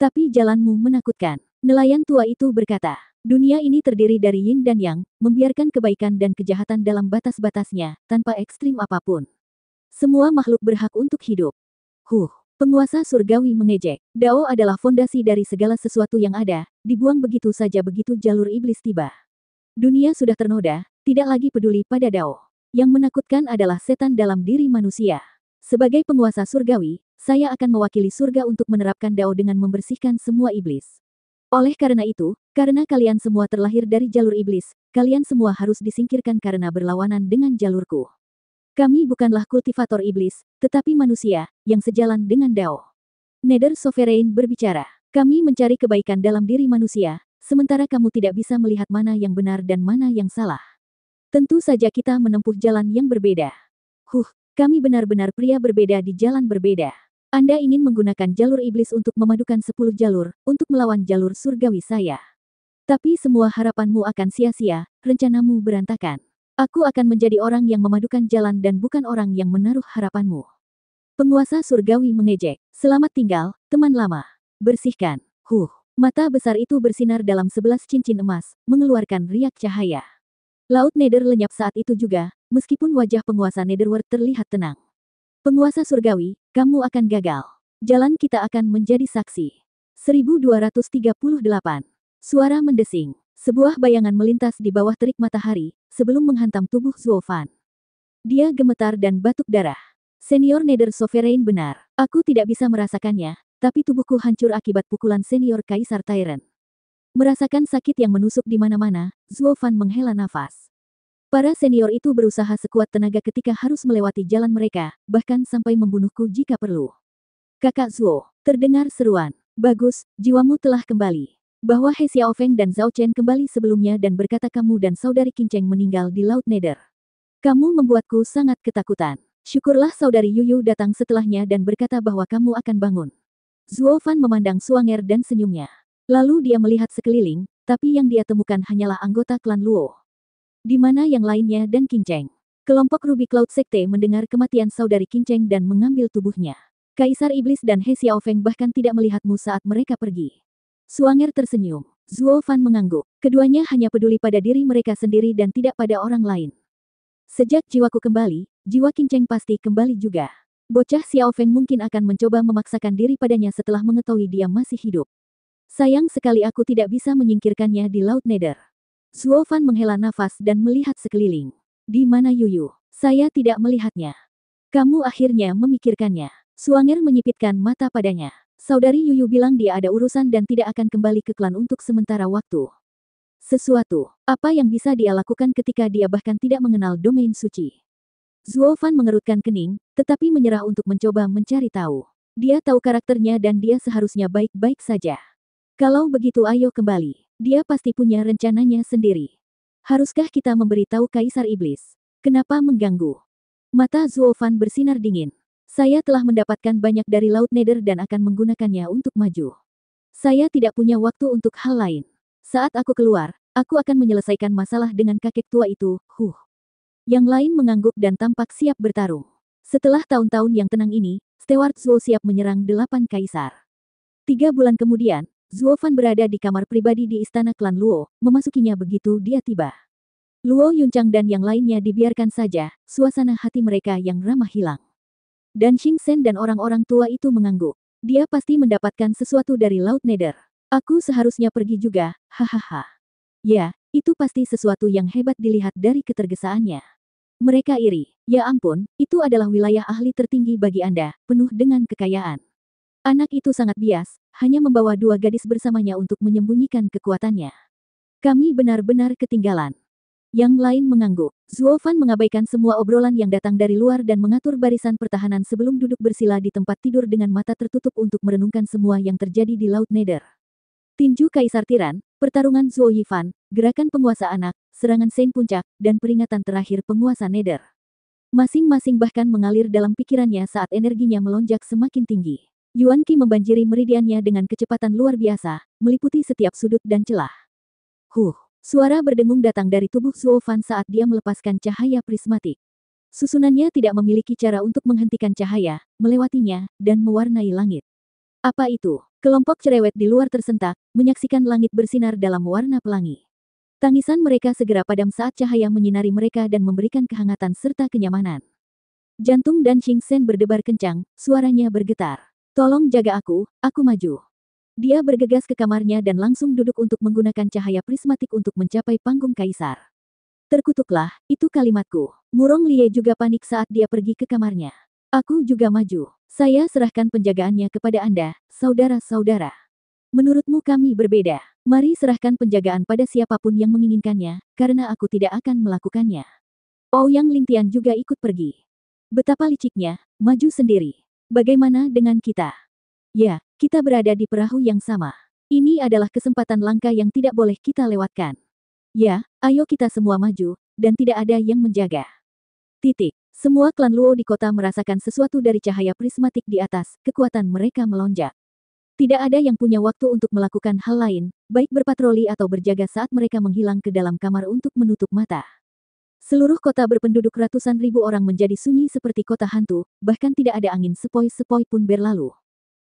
Tapi jalanmu menakutkan. Nelayan tua itu berkata, dunia ini terdiri dari yin dan yang, membiarkan kebaikan dan kejahatan dalam batas-batasnya, tanpa ekstrim apapun. Semua makhluk berhak untuk hidup. Penguasa surgawi mengejek. Dao adalah fondasi dari segala sesuatu yang ada, dibuang begitu saja begitu jalur iblis tiba. Dunia sudah ternoda, tidak lagi peduli pada Dao. Yang menakutkan adalah setan dalam diri manusia. Sebagai penguasa surgawi, saya akan mewakili surga untuk menerapkan Dao dengan membersihkan semua iblis. Oleh karena itu, karena kalian semua terlahir dari jalur iblis, kalian semua harus disingkirkan karena berlawanan dengan jalurku. Kami bukanlah kultivator iblis, tetapi manusia, yang sejalan dengan Dao. Nether Sovereign berbicara. Kami mencari kebaikan dalam diri manusia, sementara kamu tidak bisa melihat mana yang benar dan mana yang salah. Tentu saja kita menempuh jalan yang berbeda. Kami benar-benar pria berbeda di jalan berbeda. Anda ingin menggunakan jalur iblis untuk memadukan 10 jalur, untuk melawan jalur surgawi saya. Tapi semua harapanmu akan sia-sia, rencanamu berantakan. Aku akan menjadi orang yang memadukan jalan dan bukan orang yang menaruh harapanmu. Penguasa surgawi mengejek. Selamat tinggal, teman lama. Bersihkan. Mata besar itu bersinar dalam 11 cincin emas, mengeluarkan riak cahaya. Laut Nether lenyap saat itu juga, meskipun wajah penguasa Netherworld terlihat tenang. Penguasa surgawi, kamu akan gagal. Jalan kita akan menjadi saksi. 1238. Suara mendesing. Sebuah bayangan melintas di bawah terik matahari, sebelum menghantam tubuh Zuofan. Dia gemetar dan batuk darah. Senior Nether Sovereign benar. Aku tidak bisa merasakannya, tapi tubuhku hancur akibat pukulan senior Kaisar Tyrant. Merasakan sakit yang menusuk di mana-mana, Zuofan menghela nafas. Para senior itu berusaha sekuat tenaga ketika harus melewati jalan mereka, bahkan sampai membunuhku jika perlu. Kakak Zuo, terdengar seruan. Bagus, jiwamu telah kembali. Bahwa He Xiaofeng dan Zhao Chen kembali sebelumnya dan berkata kamu dan saudari Qingcheng meninggal di Laut Nether. Kamu membuatku sangat ketakutan. Syukurlah saudari Yuyu datang setelahnya dan berkata bahwa kamu akan bangun. Zuofan memandang Suanger dan senyumnya. Lalu dia melihat sekeliling, tapi yang dia temukan hanyalah anggota klan Luo. Di mana yang lainnya dan Qingcheng? Kelompok Ruby Cloud Sekte mendengar kematian saudari Qingcheng dan mengambil tubuhnya. Kaisar Iblis dan He Xiaofeng bahkan tidak melihatmu saat mereka pergi. Suanger tersenyum. Zuofan mengangguk. Keduanya hanya peduli pada diri mereka sendiri dan tidak pada orang lain. Sejak jiwaku kembali, jiwa Qingcheng pasti kembali juga. Bocah Xiaofeng mungkin akan mencoba memaksakan diri padanya setelah mengetahui dia masih hidup. Sayang sekali aku tidak bisa menyingkirkannya di Laut Nether. Zuofan menghela nafas dan melihat sekeliling. Di mana Yuyu? Saya tidak melihatnya. Kamu akhirnya memikirkannya. Suanger menyipitkan mata padanya. Saudari Yuyu bilang dia ada urusan dan tidak akan kembali ke klan untuk sementara waktu. Sesuatu. Apa yang bisa dia lakukan ketika dia bahkan tidak mengenal domain suci? Zuofan mengerutkan kening, tetapi menyerah untuk mencoba mencari tahu. Dia tahu karakternya dan dia seharusnya baik-baik saja. Kalau begitu ayo kembali. Dia pasti punya rencananya sendiri. Haruskah kita memberitahu Kaisar Iblis? Kenapa mengganggu? Mata Zuofan bersinar dingin. Saya telah mendapatkan banyak dari Laut Nether dan akan menggunakannya untuk maju. Saya tidak punya waktu untuk hal lain. Saat aku keluar, aku akan menyelesaikan masalah dengan kakek tua itu, Yang lain mengangguk dan tampak siap bertarung. Setelah tahun-tahun yang tenang ini, Steward Zuo siap menyerang 8 kaisar. 3 bulan kemudian, Zuofan berada di kamar pribadi di istana klan Luo, memasukinya begitu dia tiba. Luo Yunchang dan yang lainnya dibiarkan saja, suasana hati mereka yang ramah hilang. Dan Xing Sen dan orang-orang tua itu mengangguk. Dia pasti mendapatkan sesuatu dari Laut Nether. Aku seharusnya pergi juga, hahaha. Ya, itu pasti sesuatu yang hebat dilihat dari ketergesaannya. Mereka iri. Ya ampun, itu adalah wilayah ahli tertinggi bagi Anda, penuh dengan kekayaan. Anak itu sangat bias, hanya membawa 2 gadis bersamanya untuk menyembunyikan kekuatannya. Kami benar-benar ketinggalan. Yang lain mengangguk. Zuofan mengabaikan semua obrolan yang datang dari luar dan mengatur barisan pertahanan sebelum duduk bersila di tempat tidur dengan mata tertutup untuk merenungkan semua yang terjadi di Laut Nether. Tinju Kaisar Tiran, pertarungan Zuo Yifan, gerakan penguasa anak, serangan Sein Puncak, dan peringatan terakhir penguasa Nether. Masing-masing bahkan mengalir dalam pikirannya saat energinya melonjak semakin tinggi. Yuan Qi membanjiri meridiannya dengan kecepatan luar biasa, meliputi setiap sudut dan celah. Suara berdengung datang dari tubuh Zuofan saat dia melepaskan cahaya prismatik. Susunannya tidak memiliki cara untuk menghentikan cahaya, melewatinya, dan mewarnai langit. Apa itu? Kelompok cerewet di luar tersentak, menyaksikan langit bersinar dalam warna pelangi. Tangisan mereka segera padam saat cahaya menyinari mereka dan memberikan kehangatan serta kenyamanan. Jantung dan Xing Sen berdebar kencang, suaranya bergetar. Tolong jaga aku maju. Dia bergegas ke kamarnya dan langsung duduk untuk menggunakan cahaya prismatik untuk mencapai panggung kaisar. Terkutuklah, itu kalimatku. Murong Lie juga panik saat dia pergi ke kamarnya. Aku juga maju. Saya serahkan penjagaannya kepada Anda, saudara-saudara. Menurutmu kami berbeda. Mari serahkan penjagaan pada siapapun yang menginginkannya, karena aku tidak akan melakukannya. Ouyang Lingtian juga ikut pergi. Betapa liciknya, maju sendiri. Bagaimana dengan kita? Ya, kita berada di perahu yang sama. Ini adalah kesempatan langka yang tidak boleh kita lewatkan. Ya, ayo kita semua maju, dan tidak ada yang menjaga. Semua klan Luo di kota merasakan sesuatu dari cahaya prismatik di atas, kekuatan mereka melonjak. Tidak ada yang punya waktu untuk melakukan hal lain, baik berpatroli atau berjaga saat mereka menghilang ke dalam kamar untuk menutup mata. Seluruh kota berpenduduk ratusan ribu orang menjadi sunyi seperti kota hantu, bahkan tidak ada angin sepoi-sepoi pun berlalu.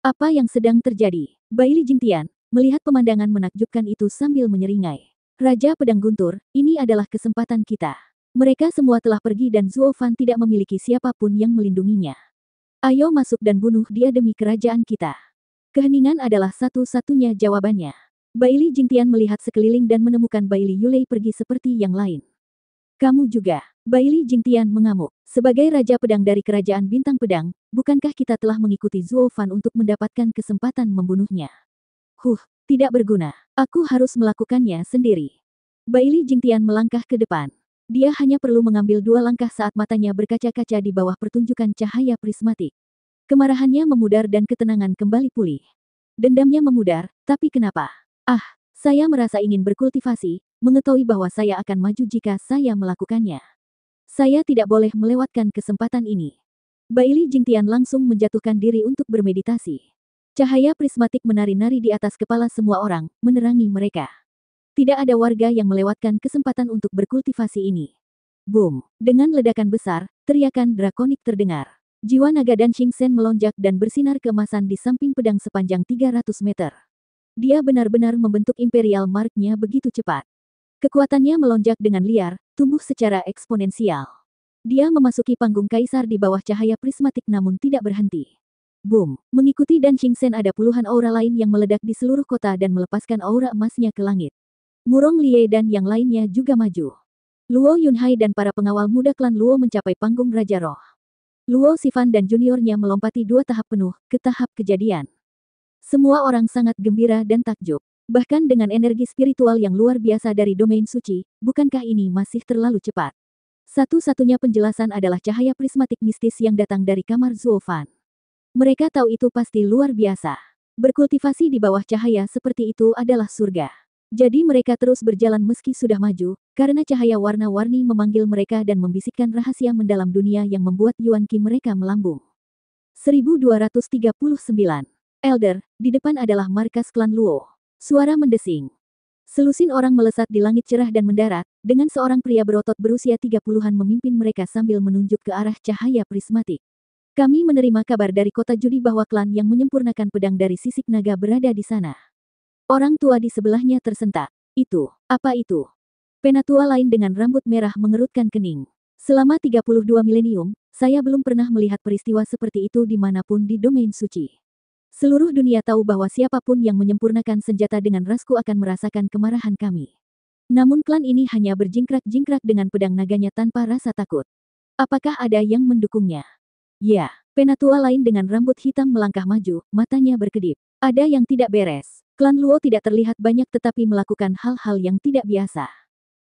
Apa yang sedang terjadi? Baili Jingtian, melihat pemandangan menakjubkan itu sambil menyeringai. Raja Pedang Guntur, ini adalah kesempatan kita. Mereka semua telah pergi dan Zuo Fan tidak memiliki siapapun yang melindunginya. Ayo masuk dan bunuh dia demi kerajaan kita. Keheningan adalah satu-satunya jawabannya. Baili Jingtian melihat sekeliling dan menemukan Baili Yulei pergi seperti yang lain. Kamu juga. Baili Jingtian mengamuk. Sebagai Raja Pedang dari Kerajaan Bintang Pedang, bukankah kita telah mengikuti Zuo Fan untuk mendapatkan kesempatan membunuhnya? Tidak berguna. Aku harus melakukannya sendiri. Baili Jingtian melangkah ke depan. Dia hanya perlu mengambil 2 langkah saat matanya berkaca-kaca di bawah pertunjukan cahaya prismatik. Kemarahannya memudar dan ketenangan kembali pulih. Dendamnya memudar, tapi kenapa? Saya merasa ingin berkultivasi, mengetahui bahwa saya akan maju jika saya melakukannya. Saya tidak boleh melewatkan kesempatan ini. Baili Jingtian langsung menjatuhkan diri untuk bermeditasi. Cahaya prismatik menari-nari di atas kepala semua orang, menerangi mereka. Tidak ada warga yang melewatkan kesempatan untuk berkultivasi ini. Boom! Dengan ledakan besar, teriakan drakonik terdengar. Jiwa naga dan Xingsen melonjak dan bersinar keemasan di samping pedang sepanjang 300 meter. Dia benar-benar membentuk Imperial Mark-nya begitu cepat. Kekuatannya melonjak dengan liar, tumbuh secara eksponensial. Dia memasuki panggung kaisar di bawah cahaya prismatik namun tidak berhenti. Boom! Mengikuti Dan Xingsen ada puluhan aura lain yang meledak di seluruh kota dan melepaskan aura emasnya ke langit. Murong Lie dan yang lainnya juga maju. Luo Yunhai dan para pengawal muda klan Luo mencapai panggung Raja Roh. Luo Sifan dan juniornya melompati 2 tahap penuh, ke tahap kejadian. Semua orang sangat gembira dan takjub. Bahkan dengan energi spiritual yang luar biasa dari domain suci, bukankah ini masih terlalu cepat? Satu-satunya penjelasan adalah cahaya prismatik mistis yang datang dari kamar Zuo Fan. Mereka tahu itu pasti luar biasa. Berkultivasi di bawah cahaya seperti itu adalah surga. Jadi mereka terus berjalan meski sudah maju, karena cahaya warna-warni memanggil mereka dan membisikkan rahasia mendalam dunia yang membuat Yuan Qi mereka melambung. 1239. Elder, di depan adalah markas klan Luo. Suara mendesing. Selusin orang melesat di langit cerah dan mendarat, dengan seorang pria berotot berusia 30-an memimpin mereka sambil menunjuk ke arah cahaya prismatik. Kami menerima kabar dari kota judi bahwa klan yang menyempurnakan pedang dari sisik naga berada di sana. Orang tua di sebelahnya tersentak. Apa itu? Penatua lain dengan rambut merah mengerutkan kening. Selama 32 milenium, saya belum pernah melihat peristiwa seperti itu dimanapun di domain suci. Seluruh dunia tahu bahwa siapapun yang menyempurnakan senjata dengan rasku akan merasakan kemarahan kami. Namun klan ini hanya berjingkrak-jingkrak dengan pedang naganya tanpa rasa takut. Apakah ada yang mendukungnya? Ya, penatua lain dengan rambut hitam melangkah maju, matanya berkedip. Ada yang tidak beres. Klan Luo tidak terlihat banyak tetapi melakukan hal-hal yang tidak biasa.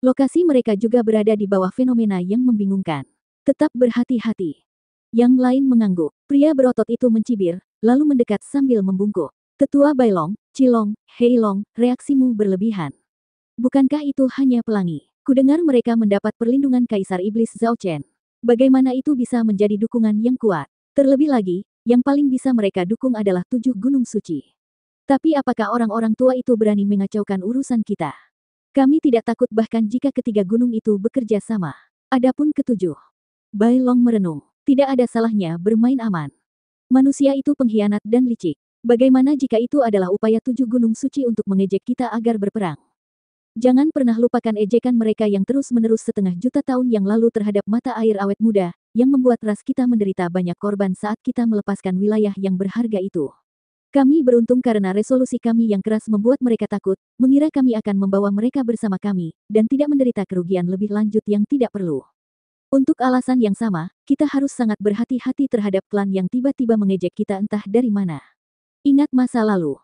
Lokasi mereka juga berada di bawah fenomena yang membingungkan. Tetap berhati-hati. Yang lain mengangguk. Pria berotot itu mencibir, lalu mendekat sambil membungkuk. Tetua Bailong, Cilong, Heilong, reaksimu berlebihan. Bukankah itu hanya pelangi? Kudengar mereka mendapat perlindungan Kaisar Iblis Zhao Chen. Bagaimana itu bisa menjadi dukungan yang kuat? Terlebih lagi, yang paling bisa mereka dukung adalah 7 gunung suci. Tapi apakah orang-orang tua itu berani mengacaukan urusan kita? Kami tidak takut bahkan jika ketiga gunung itu bekerja sama. Adapun ketujuh. Bailong merenung. Tidak ada salahnya bermain aman. Manusia itu pengkhianat dan licik. Bagaimana jika itu adalah upaya 7 gunung suci untuk mengejek kita agar berperang? Jangan pernah lupakan ejekan mereka yang terus-menerus setengah juta tahun yang lalu terhadap mata air awet muda, yang membuat ras kita menderita banyak korban saat kita melepaskan wilayah yang berharga itu. Kami beruntung karena resolusi kami yang keras membuat mereka takut, mengira kami akan membawa mereka bersama kami, dan tidak menderita kerugian lebih lanjut yang tidak perlu. Untuk alasan yang sama, kita harus sangat berhati-hati terhadap klan yang tiba-tiba mengejek kita entah dari mana. Ingat masa lalu.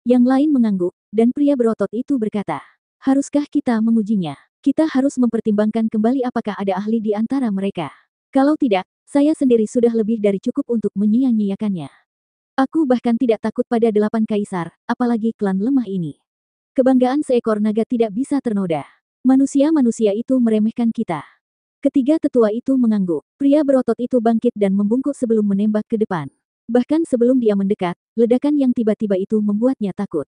Yang lain mengangguk, dan pria berotot itu berkata, haruskah kita mengujinya? Kita harus mempertimbangkan kembali apakah ada ahli di antara mereka. Kalau tidak, saya sendiri sudah lebih dari cukup untuk menyia-nyiakannya. Aku bahkan tidak takut pada 8 kaisar, apalagi klan lemah ini. Kebanggaan seekor naga tidak bisa ternoda. Manusia-manusia itu meremehkan kita. Ketiga tetua itu mengangguk. Pria berotot itu bangkit dan membungkuk sebelum menembak ke depan. Bahkan sebelum dia mendekat, ledakan yang tiba-tiba itu membuatnya takut.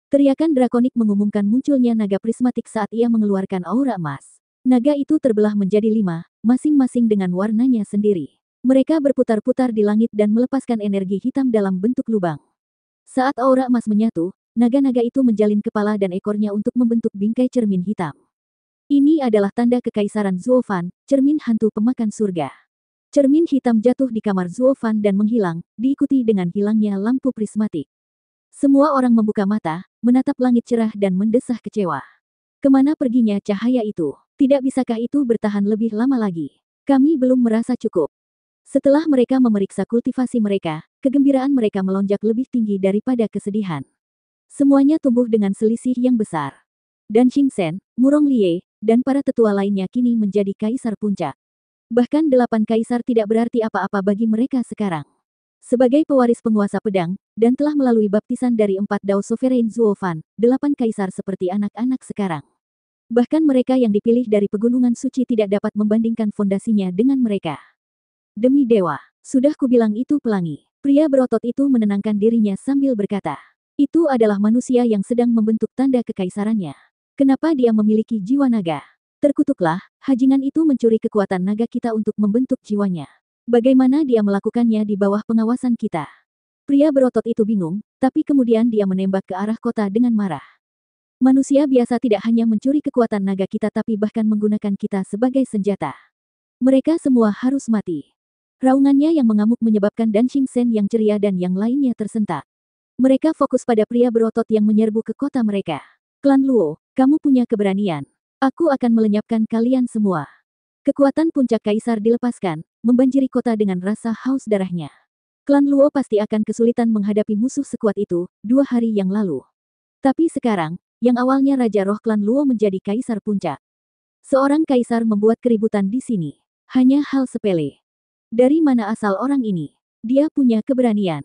Teriakan drakonik mengumumkan munculnya naga prismatik saat ia mengeluarkan aura emas. Naga itu terbelah menjadi 5, masing-masing dengan warnanya sendiri. Mereka berputar-putar di langit dan melepaskan energi hitam dalam bentuk lubang. Saat aura emas menyatu, naga-naga itu menjalin kepala dan ekornya untuk membentuk bingkai cermin hitam. Ini adalah tanda kekaisaran Zuofan, cermin hantu pemakan surga. Cermin hitam jatuh di kamar Zuofan dan menghilang, diikuti dengan hilangnya lampu prismatik. Semua orang membuka mata, menatap langit cerah dan mendesah kecewa. Kemana perginya cahaya itu? Tidak bisakah itu bertahan lebih lama lagi? Kami belum merasa cukup. Setelah mereka memeriksa kultivasi mereka, kegembiraan mereka melonjak lebih tinggi daripada kesedihan. Semuanya tumbuh dengan selisih yang besar. Dan Xingchen, Murong Lie, dan para tetua lainnya kini menjadi kaisar puncak. Bahkan 8 kaisar tidak berarti apa-apa bagi mereka sekarang. Sebagai pewaris penguasa pedang, dan telah melalui baptisan dari 4 Dao Sovereign Zuofan, 8 kaisar seperti anak-anak sekarang. Bahkan mereka yang dipilih dari pegunungan suci tidak dapat membandingkan fondasinya dengan mereka. Demi dewa, sudah kubilang itu pelangi. Pria berotot itu menenangkan dirinya sambil berkata, itu adalah manusia yang sedang membentuk tanda kekaisarannya. Kenapa dia memiliki jiwa naga? Terkutuklah, hajingan itu mencuri kekuatan naga kita untuk membentuk jiwanya. Bagaimana dia melakukannya di bawah pengawasan kita? Pria berotot itu bingung, tapi kemudian dia menembak ke arah kota dengan marah. Manusia biasa tidak hanya mencuri kekuatan naga kita tapi bahkan menggunakan kita sebagai senjata. Mereka semua harus mati. Raungannya yang mengamuk menyebabkan Dan Xingchen yang ceria dan yang lainnya tersentak. Mereka fokus pada pria berotot yang menyerbu ke kota mereka. Klan Luo, kamu punya keberanian. Aku akan melenyapkan kalian semua. Kekuatan puncak kaisar dilepaskan, membanjiri kota dengan rasa haus darahnya. Klan Luo pasti akan kesulitan menghadapi musuh sekuat itu 2 hari yang lalu. Tapi sekarang, yang awalnya Raja Roh Klan Luo menjadi kaisar puncak. Seorang kaisar membuat keributan di sini. Hanya hal sepele. Dari mana asal orang ini? Dia punya keberanian.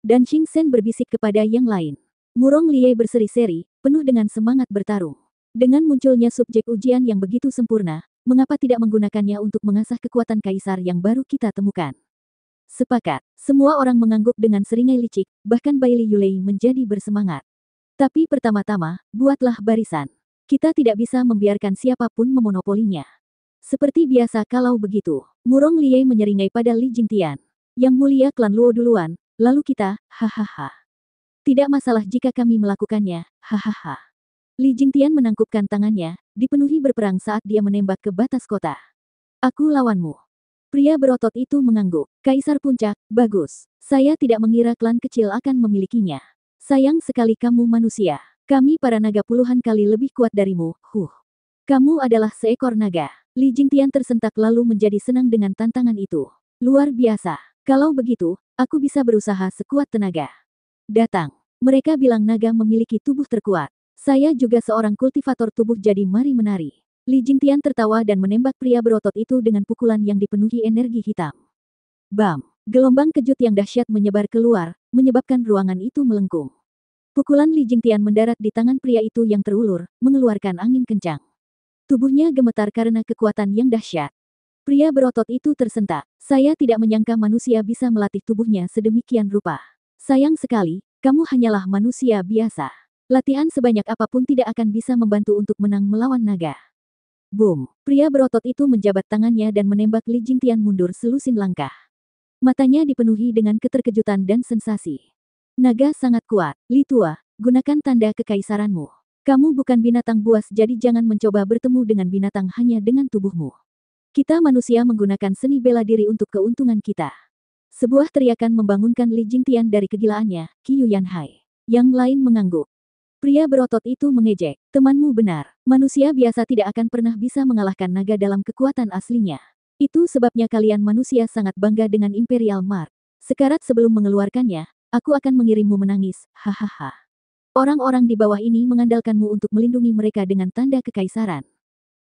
Dan Xingchen berbisik kepada yang lain. Murong Lie berseri-seri, penuh dengan semangat bertarung. Dengan munculnya subjek ujian yang begitu sempurna, mengapa tidak menggunakannya untuk mengasah kekuatan kaisar yang baru kita temukan? Sepakat, semua orang mengangguk dengan seringai licik, bahkan Bailey Yulei menjadi bersemangat. Tapi pertama-tama, buatlah barisan. Kita tidak bisa membiarkan siapapun memonopolinya. Seperti biasa kalau begitu, Murong Lie menyeringai pada Li Jingtian. Yang mulia klan Luo duluan, lalu kita, hahaha. Tidak masalah jika kami melakukannya, hahaha. Li Jingtian menangkupkan tangannya, dipenuhi berperang saat dia menembak ke batas kota. Aku lawanmu. Pria berotot itu mengangguk. Kaisar puncak, bagus. Saya tidak mengira klan kecil akan memilikinya. Sayang sekali kamu manusia. Kami para naga puluhan kali lebih kuat darimu, Kamu adalah seekor naga. Li Jingtian tersentak lalu menjadi senang dengan tantangan itu. Luar biasa. Kalau begitu, aku bisa berusaha sekuat tenaga. Datang. Mereka bilang naga memiliki tubuh terkuat. Saya juga seorang kultivator tubuh jadi mari menari. Li Jingtian tertawa dan menembak pria berotot itu dengan pukulan yang dipenuhi energi hitam. Bam! Gelombang kejut yang dahsyat menyebar keluar, menyebabkan ruangan itu melengkung. Pukulan Li Jingtian mendarat di tangan pria itu yang terulur, mengeluarkan angin kencang. Tubuhnya gemetar karena kekuatan yang dahsyat. Pria berotot itu tersentak. Saya tidak menyangka manusia bisa melatih tubuhnya sedemikian rupa. Sayang sekali, kamu hanyalah manusia biasa. Latihan sebanyak apapun tidak akan bisa membantu untuk menang melawan naga. Boom! Pria berotot itu menjabat tangannya dan menembak Li Jingtian mundur selusin langkah. Matanya dipenuhi dengan keterkejutan dan sensasi. Naga sangat kuat. Li Tua, gunakan tanda kekaisaranmu. Kamu bukan binatang buas jadi jangan mencoba bertemu dengan binatang hanya dengan tubuhmu. Kita manusia menggunakan seni bela diri untuk keuntungan kita. Sebuah teriakan membangunkan Li Jingtian dari kegilaannya, Qiu Yanhai. Yang lain mengangguk. Pria berotot itu mengejek. Temanmu benar. Manusia biasa tidak akan pernah bisa mengalahkan naga dalam kekuatan aslinya. Itu sebabnya kalian manusia sangat bangga dengan Imperial Mark. Sekarat sebelum mengeluarkannya, aku akan mengirimmu menangis, hahaha. Orang-orang di bawah ini mengandalkanmu untuk melindungi mereka dengan tanda kekaisaran.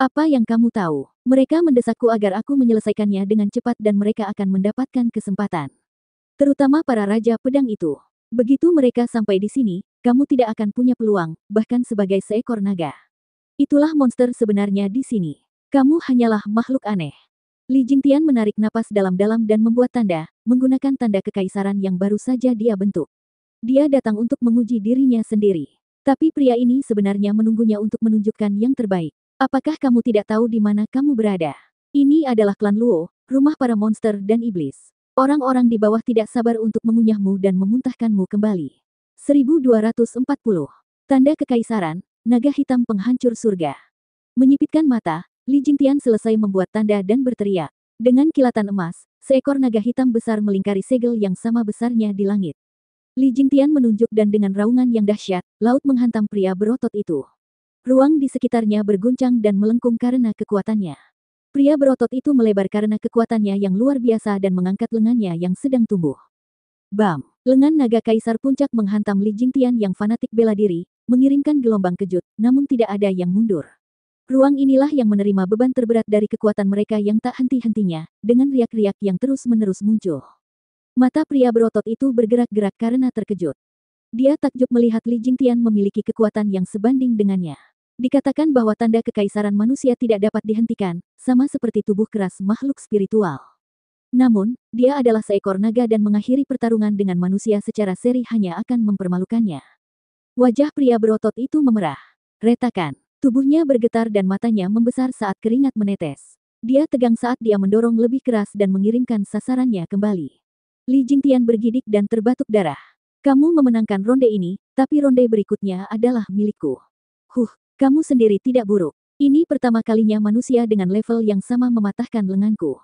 Apa yang kamu tahu? Mereka mendesakku agar aku menyelesaikannya dengan cepat dan mereka akan mendapatkan kesempatan. Terutama para raja pedang itu. Begitu mereka sampai di sini, kamu tidak akan punya peluang, bahkan sebagai seekor naga. Itulah monster sebenarnya di sini. Kamu hanyalah makhluk aneh. Li Jingtian menarik napas dalam-dalam dan membuat tanda, menggunakan tanda kekaisaran yang baru saja dia bentuk. Dia datang untuk menguji dirinya sendiri. Tapi pria ini sebenarnya menunggunya untuk menunjukkan yang terbaik. Apakah kamu tidak tahu di mana kamu berada? Ini adalah klan Luo, rumah para monster dan iblis. Orang-orang di bawah tidak sabar untuk mengunyahmu dan memuntahkanmu kembali. 1240. Tanda Kekaisaran, Naga Hitam Penghancur Surga. Menyipitkan mata, Li Jingtian selesai membuat tanda dan berteriak. Dengan kilatan emas, seekor naga hitam besar melingkari segel yang sama besarnya di langit. Li Jingtian menunjuk dan dengan raungan yang dahsyat, laut menghantam pria berotot itu. Ruang di sekitarnya berguncang dan melengkung karena kekuatannya. Pria berotot itu melebar karena kekuatannya yang luar biasa dan mengangkat lengannya yang sedang tumbuh. Bam! Lengan naga kaisar puncak menghantam Li Jingtian yang fanatik bela diri, mengirimkan gelombang kejut, namun tidak ada yang mundur. Ruang inilah yang menerima beban terberat dari kekuatan mereka yang tak henti-hentinya, dengan riak-riak yang terus-menerus muncul. Mata pria berotot itu bergerak-gerak karena terkejut. Dia takjub melihat Li Jingtian memiliki kekuatan yang sebanding dengannya. Dikatakan bahwa tanda kekaisaran manusia tidak dapat dihentikan, sama seperti tubuh keras makhluk spiritual. Namun, dia adalah seekor naga dan mengakhiri pertarungan dengan manusia secara seri hanya akan mempermalukannya. Wajah pria berotot itu memerah. Retakan. Tubuhnya bergetar dan matanya membesar saat keringat menetes. Dia tegang saat dia mendorong lebih keras dan mengirimkan sasarannya kembali. Li Jingtian bergidik dan terbatuk darah. Kamu memenangkan ronde ini, tapi ronde berikutnya adalah milikku. Kamu sendiri tidak buruk. Ini pertama kalinya manusia dengan level yang sama mematahkan lenganku.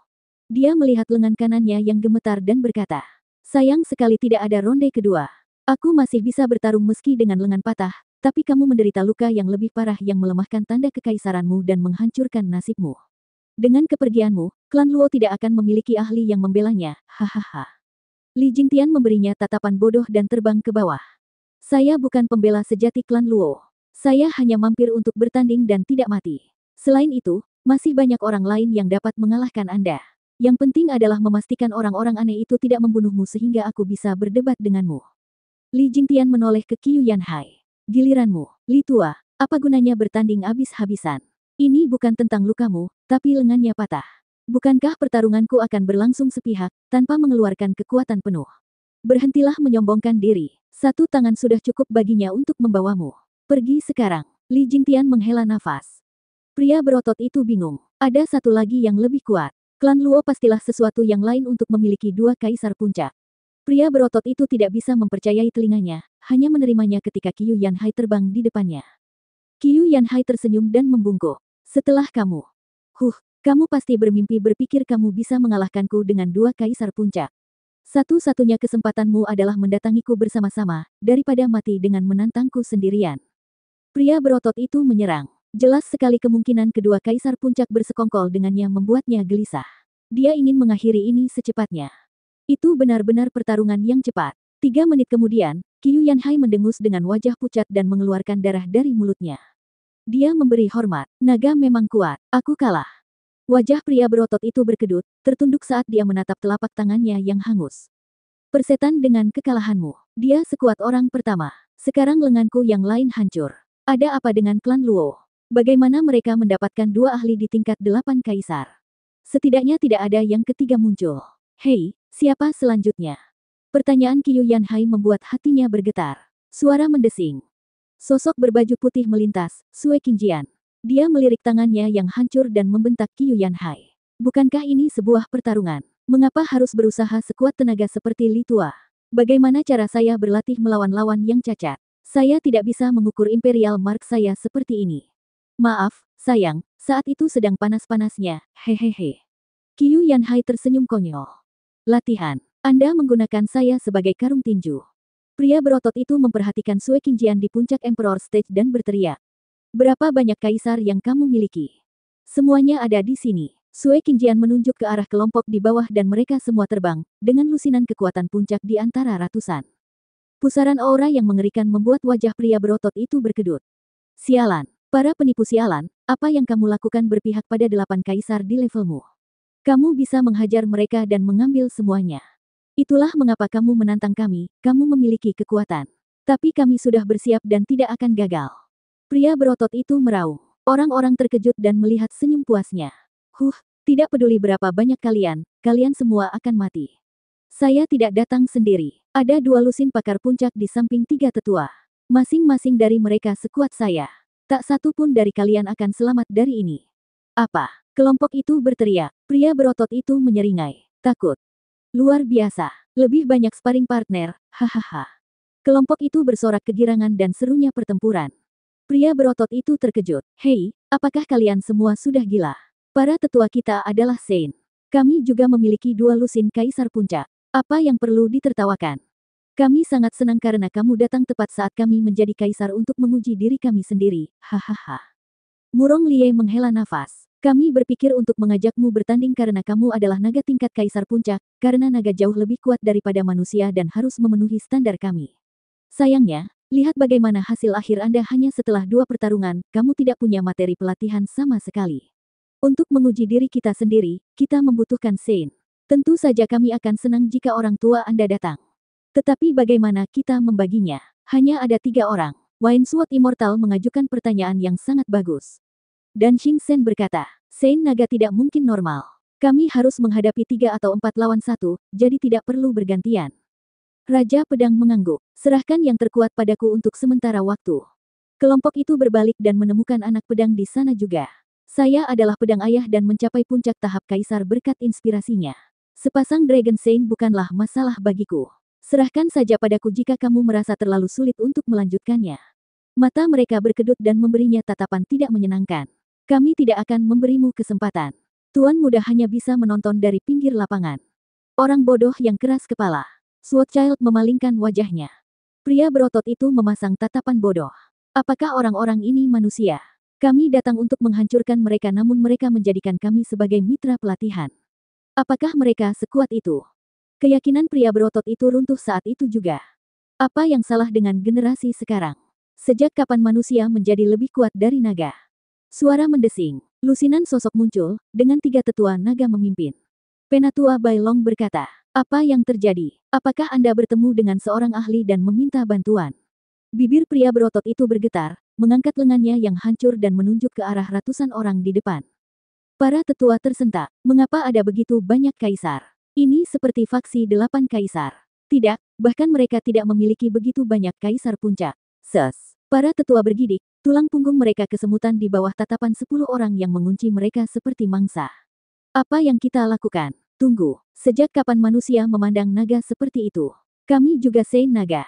Dia melihat lengan kanannya yang gemetar dan berkata, sayang sekali tidak ada ronde kedua. Aku masih bisa bertarung meski dengan lengan patah, tapi kamu menderita luka yang lebih parah yang melemahkan tanda kekaisaranmu dan menghancurkan nasibmu. Dengan kepergianmu, klan Luo tidak akan memiliki ahli yang membelanya, hahaha. Li Jingtian memberinya tatapan bodoh dan terbang ke bawah. Saya bukan pembela sejati klan Luo. Saya hanya mampir untuk bertanding dan tidak mati. Selain itu, masih banyak orang lain yang dapat mengalahkan Anda. Yang penting adalah memastikan orang-orang aneh itu tidak membunuhmu sehingga aku bisa berdebat denganmu. Li Jingtian menoleh ke Qiu Yanhai. Giliranmu, Li Tua, apa gunanya bertanding habis-habisan? Ini bukan tentang lukamu, tapi lengannya patah. Bukankah pertarunganku akan berlangsung sepihak, tanpa mengeluarkan kekuatan penuh? Berhentilah menyombongkan diri. Satu tangan sudah cukup baginya untuk membawamu. Pergi sekarang. Li Jingtian menghela nafas. Pria berotot itu bingung. Ada satu lagi yang lebih kuat. Klan Luo pastilah sesuatu yang lain untuk memiliki dua kaisar puncak. Pria berotot itu tidak bisa mempercayai telinganya, hanya menerimanya ketika Qiu Yanhai terbang di depannya. Qiu Yanhai tersenyum dan membungkuk. Setelah kamu. Kamu pasti bermimpi berpikir kamu bisa mengalahkanku dengan dua kaisar puncak. Satu-satunya kesempatanmu adalah mendatangiku bersama-sama, daripada mati dengan menantangku sendirian. Pria berotot itu menyerang. Jelas sekali kemungkinan kedua kaisar puncak bersekongkol dengannya membuatnya gelisah. Dia ingin mengakhiri ini secepatnya. Itu benar-benar pertarungan yang cepat. 3 menit kemudian, Qiu Yanhai mendengus dengan wajah pucat dan mengeluarkan darah dari mulutnya. Dia memberi hormat. Naga memang kuat. Aku kalah. Wajah pria berotot itu berkedut, tertunduk saat dia menatap telapak tangannya yang hangus. Persetan dengan kekalahanmu. Dia sekuat orang pertama. Sekarang lenganku yang lain hancur. Ada apa dengan klan Luo? Bagaimana mereka mendapatkan dua ahli di tingkat 8 kaisar? Setidaknya tidak ada yang ketiga muncul. Hei, siapa selanjutnya? Pertanyaan Qiu Yanhai membuat hatinya bergetar. Suara mendesing. Sosok berbaju putih melintas, Sue Qingjian. Dia melirik tangannya yang hancur dan membentak Qiu Yanhai. Bukankah ini sebuah pertarungan? Mengapa harus berusaha sekuat tenaga seperti Li Tua? Bagaimana cara saya berlatih melawan lawan yang cacat? Saya tidak bisa mengukur Imperial Mark saya seperti ini. Maaf, sayang, saat itu sedang panas-panasnya, hehehe. Qiu Yanhai tersenyum konyol. Latihan. Anda menggunakan saya sebagai karung tinju. Pria berotot itu memperhatikan Sue Qingjian di puncak Emperor Stage dan berteriak. Berapa banyak kaisar yang kamu miliki? Semuanya ada di sini. Sue Qingjian menunjuk ke arah kelompok di bawah dan mereka semua terbang, dengan lusinan kekuatan puncak di antara ratusan. Pusaran aura yang mengerikan membuat wajah pria berotot itu berkedut. Sialan. Para penipu sialan, apa yang kamu lakukan berpihak pada 8 kaisar di levelmu? Kamu bisa menghajar mereka dan mengambil semuanya. Itulah mengapa kamu menantang kami, kamu memiliki kekuatan. Tapi kami sudah bersiap dan tidak akan gagal. Pria berotot itu meraung. Orang-orang terkejut dan melihat senyum puasnya. Tidak peduli berapa banyak kalian, kalian semua akan mati. Saya tidak datang sendiri. Ada 2 lusin pakar puncak di samping 3 tetua. Masing-masing dari mereka sekuat saya. Tak satu pun dari kalian akan selamat dari ini. Apa? Kelompok itu berteriak. Pria berotot itu menyeringai. Takut. Luar biasa. Lebih banyak sparring partner, hahaha. Kelompok itu bersorak kegirangan dan serunya pertempuran. Pria berotot itu terkejut. Hei, apakah kalian semua sudah gila? Para tetua kita adalah Saint. Kami juga memiliki 2 lusin Kaisar Puncak. Apa yang perlu ditertawakan? Kami sangat senang karena kamu datang tepat saat kami menjadi kaisar untuk menguji diri kami sendiri. Hahaha. Murong Lie menghela nafas. Kami berpikir untuk mengajakmu bertanding karena kamu adalah naga tingkat Kaisar Puncak, karena naga jauh lebih kuat daripada manusia dan harus memenuhi standar kami. Sayangnya, lihat bagaimana hasil akhir Anda hanya setelah 2 pertarungan, kamu tidak punya materi pelatihan sama sekali. Untuk menguji diri kita sendiri, kita membutuhkan Saint. Tentu saja kami akan senang jika orang tua Anda datang. Tetapi bagaimana kita membaginya? Hanya ada 3 orang. Wine Sword Immortal mengajukan pertanyaan yang sangat bagus. Dan Xing Shen berkata, Saint naga tidak mungkin normal. Kami harus menghadapi 3 atau 4 lawan 1, jadi tidak perlu bergantian. Raja Pedang mengangguk. Serahkan yang terkuat padaku untuk sementara waktu. Kelompok itu berbalik dan menemukan anak pedang di sana juga. Saya adalah pedang ayah dan mencapai puncak tahap kaisar berkat inspirasinya. Sepasang Dragon Saint bukanlah masalah bagiku. Serahkan saja padaku jika kamu merasa terlalu sulit untuk melanjutkannya. Mata mereka berkedut dan memberinya tatapan tidak menyenangkan. Kami tidak akan memberimu kesempatan. Tuan muda hanya bisa menonton dari pinggir lapangan. Orang bodoh yang keras kepala. Swordchild memalingkan wajahnya. Pria berotot itu memasang tatapan bodoh. Apakah orang-orang ini manusia? Kami datang untuk menghancurkan mereka namun mereka menjadikan kami sebagai mitra pelatihan. Apakah mereka sekuat itu? Keyakinan pria berotot itu runtuh saat itu juga. Apa yang salah dengan generasi sekarang? Sejak kapan manusia menjadi lebih kuat dari naga? Suara mendesing. Lusinan sosok muncul, dengan 3 tetua naga memimpin. Penatua Bailong berkata, apa yang terjadi? Apakah Anda bertemu dengan seorang ahli dan meminta bantuan? Bibir pria berotot itu bergetar, mengangkat lengannya yang hancur dan menunjuk ke arah ratusan orang di depan. Para tetua tersentak. Mengapa ada begitu banyak kaisar? Ini seperti faksi 8 kaisar. Tidak, bahkan mereka tidak memiliki begitu banyak kaisar puncak. Ses. Para tetua bergidik, tulang punggung mereka kesemutan di bawah tatapan 10 orang yang mengunci mereka seperti mangsa. Apa yang kita lakukan? Tunggu, sejak kapan manusia memandang naga seperti itu? Kami juga Saint naga.